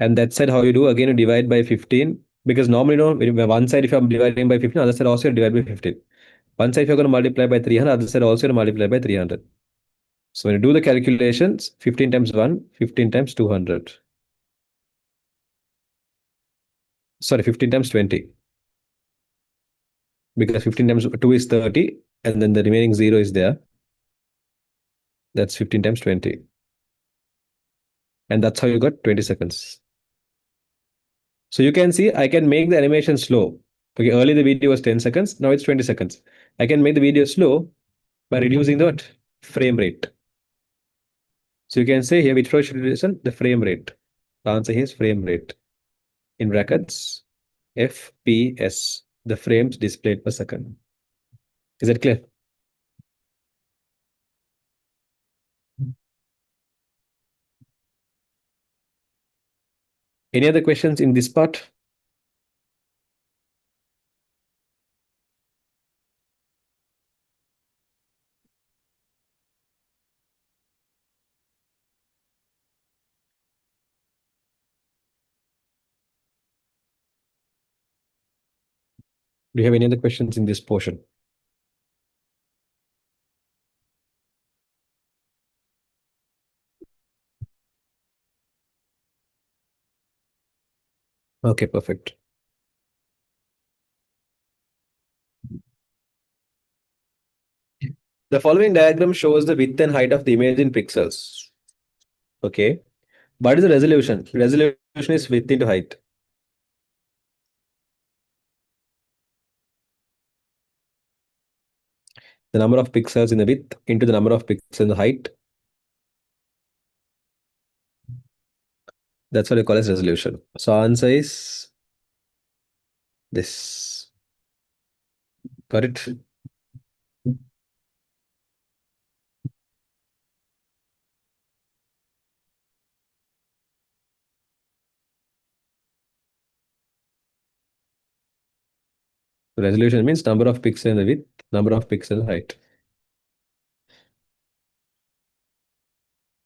S2: And that side how you do, again you divide by 15, because normally one side if I'm dividing by 15, other side also you divide by 15. One side if you're going to multiply by 300, other side also you multiply by 300. So when you do the calculations, 15 times 1, 15 times 200. Sorry, 15 times 20. Because 15 times 2 is 30, and then the remaining 0 is there. That's 15 times 20. And that's how you got 20 seconds. So you can see I can make the animation slow. Okay, earlier the video was 10 seconds, now it's 20 seconds. I can make the video slow by reducing the what? Frame rate. So you can say here which flow should reduce the frame rate. The answer here is frame rate. In brackets, FPS, the frames displayed per second. Is that clear? Any other questions in this part? Do you have any other questions in this portion? Okay, perfect. The following diagram shows the width and height of the image in pixels. Okay. What is the resolution? Resolution is width into height. The number of pixels in the width into the number of pixels in the height. That's what you call as resolution. So answer is this. Got it? Resolution means number of pixels in the width, number of pixel height.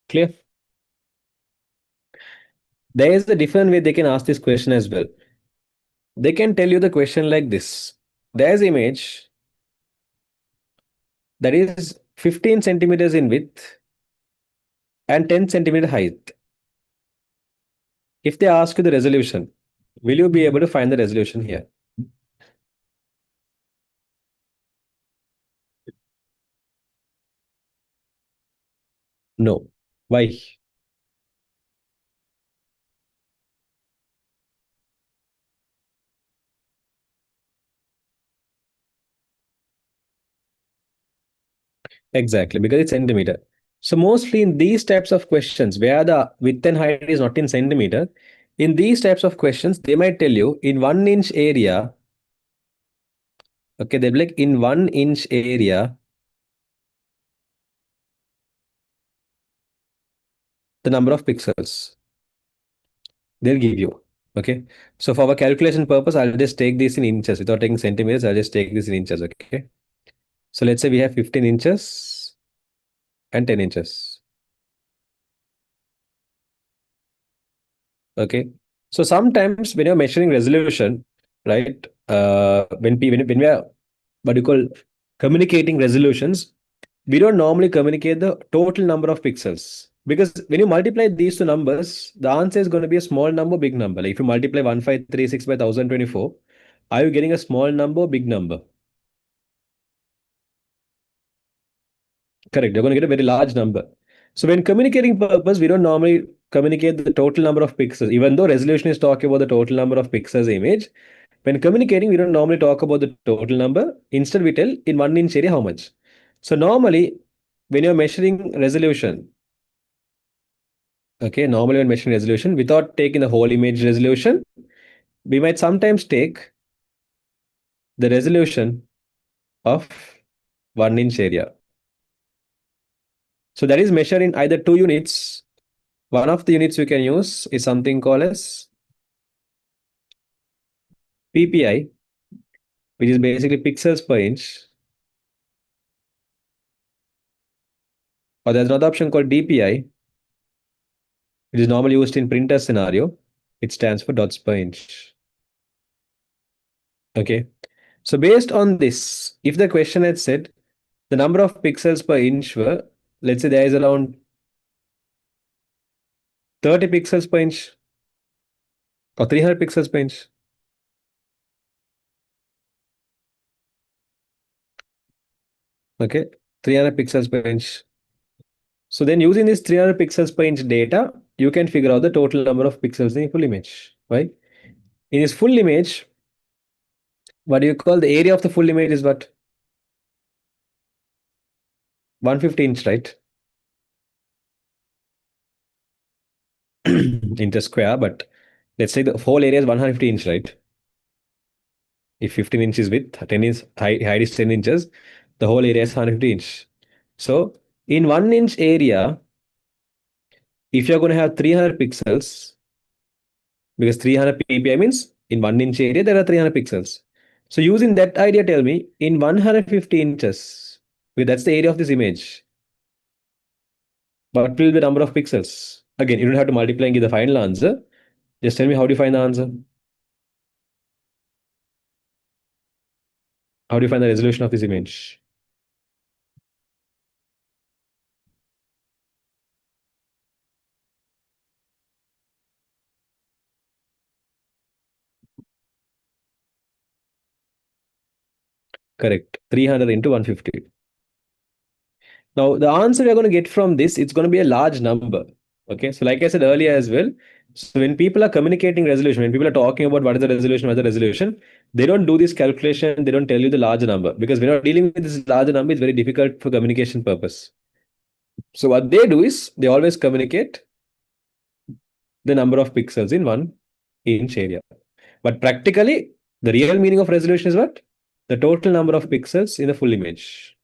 S2: Clear? There is a different way they can ask this question as well. They can tell you the question like this. There's image that is 15 centimeters in width and 10 centimeter height. If they ask you the resolution, will you be able to find the resolution here? No. Why? Exactly, because it's centimeter. So mostly in these types of questions where the width and height is not in centimeter, in these types of questions, they might tell you in 1 inch area, okay, they'll be like in 1 inch area, the number of pixels they'll give you. Okay. So for our calculation purpose, I'll just take this in inches without taking centimeters. I'll just take this in inches. Okay. So let's say we have 15 inches and 10 inches. Okay. So sometimes when you're measuring resolution, right? When we are what you call communicating resolutions, we don't normally communicate the total number of pixels because when you multiply these two numbers, the answer is going to be a small number, big number. Like if you multiply 1536 by 1024, are you getting a small number, big number? Correct. You're going to get a very large number. So when communicating purpose, we don't normally communicate the total number of pixels, even though resolution is talking about the total number of pixels image. When communicating, we don't normally talk about the total number. Instead, we tell in 1 inch area how much. So normally, when you're measuring resolution, okay, normally when measuring resolution, without taking the whole image resolution, we might sometimes take the resolution of 1 inch area. So that is measured in either two units. One of the units you can use is something called as PPI, which is basically pixels per inch. Or there's another option called DPI, which is normally used in printer scenario. It stands for dots per inch. Okay. So based on this, if the question had said the number of pixels per inch were, let's say there is around 30 pixels per inch or 300 pixels per inch. Okay. 300 pixels per inch. So then using this 300 pixels per inch data, you can figure out the total number of pixels in a full image, right? In this full image, what do you call the area of the full image is what? 150 inch, right? Inch square, but let's say the whole area is 150 inch, right? If 15 inches width, 10 inch height is 10 inches, the whole area is 150 inch. So in 1 inch area, if you're going to have 300 pixels, because 300 ppi means in 1 inch area there are 300 pixels. So using that idea, tell me in 150 inches, because that's the area of this image, what will be the number of pixels? Again, you don't have to multiply and give the final answer. Just tell me how do you find the answer? How do you find the resolution of this image? Correct. 300 into 150. Now, the answer we're going to get from this, it's going to be a large number. Okay. So, like I said earlier as well, so when people are communicating resolution, when people are talking about what is the resolution, what is the resolution, they don't do this calculation, they don't tell you the larger number because when you're dealing with this larger number, it's very difficult for communication purpose. So, what they do is they always communicate the number of pixels in 1 inch area. But practically, the real meaning of resolution is what? The total number of pixels in a full image.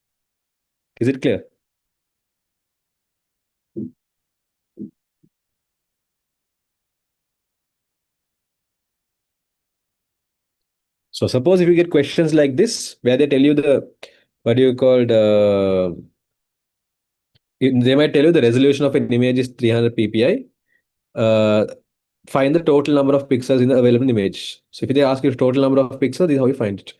S2: Is it clear? So suppose if you get questions like this, where they tell you the what do you call they might tell you the resolution of an image is 300 ppi. Uh, find the total number of pixels in the available image. So if they ask you total number of pixels, this is how you find it.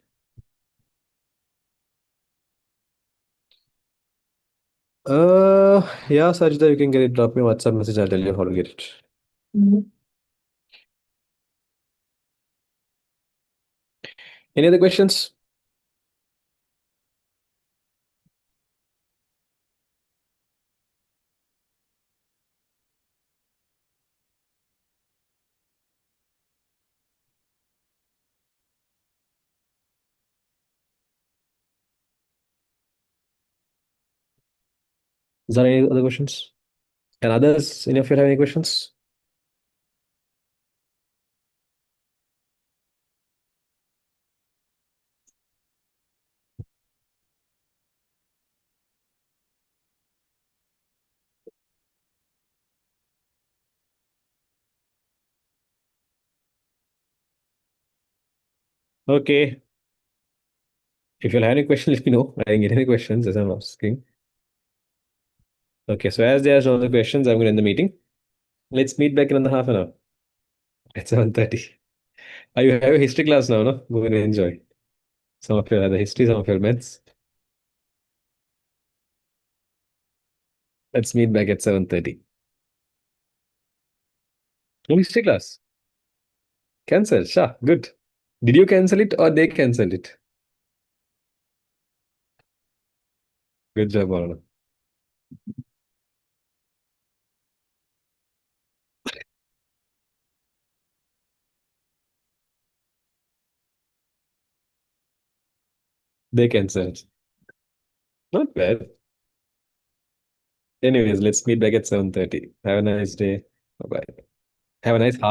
S2: Yeah, Sajda, you can get it. Drop me a WhatsApp message. I'll tell you how to get it. Any other questions? Is there any other questions? And others, any of you have any questions? Okay. If you have any questions, let me know. I didn't get any questions as I'm asking. Okay, so as there's no other questions, I'm going to end the meeting. Let's meet back in another half an hour at 7:30. You have a history class now, no? Go and enjoy. Some of your other history, some of your maths. Let's meet back at 7:30. No history class. Cancel. Sure. Good. Did you cancel it or they canceled it? Good job, Aruna. They canceled. Not bad. Anyways, let's meet back at 7:30. Have a nice day. Bye bye. Have a nice half.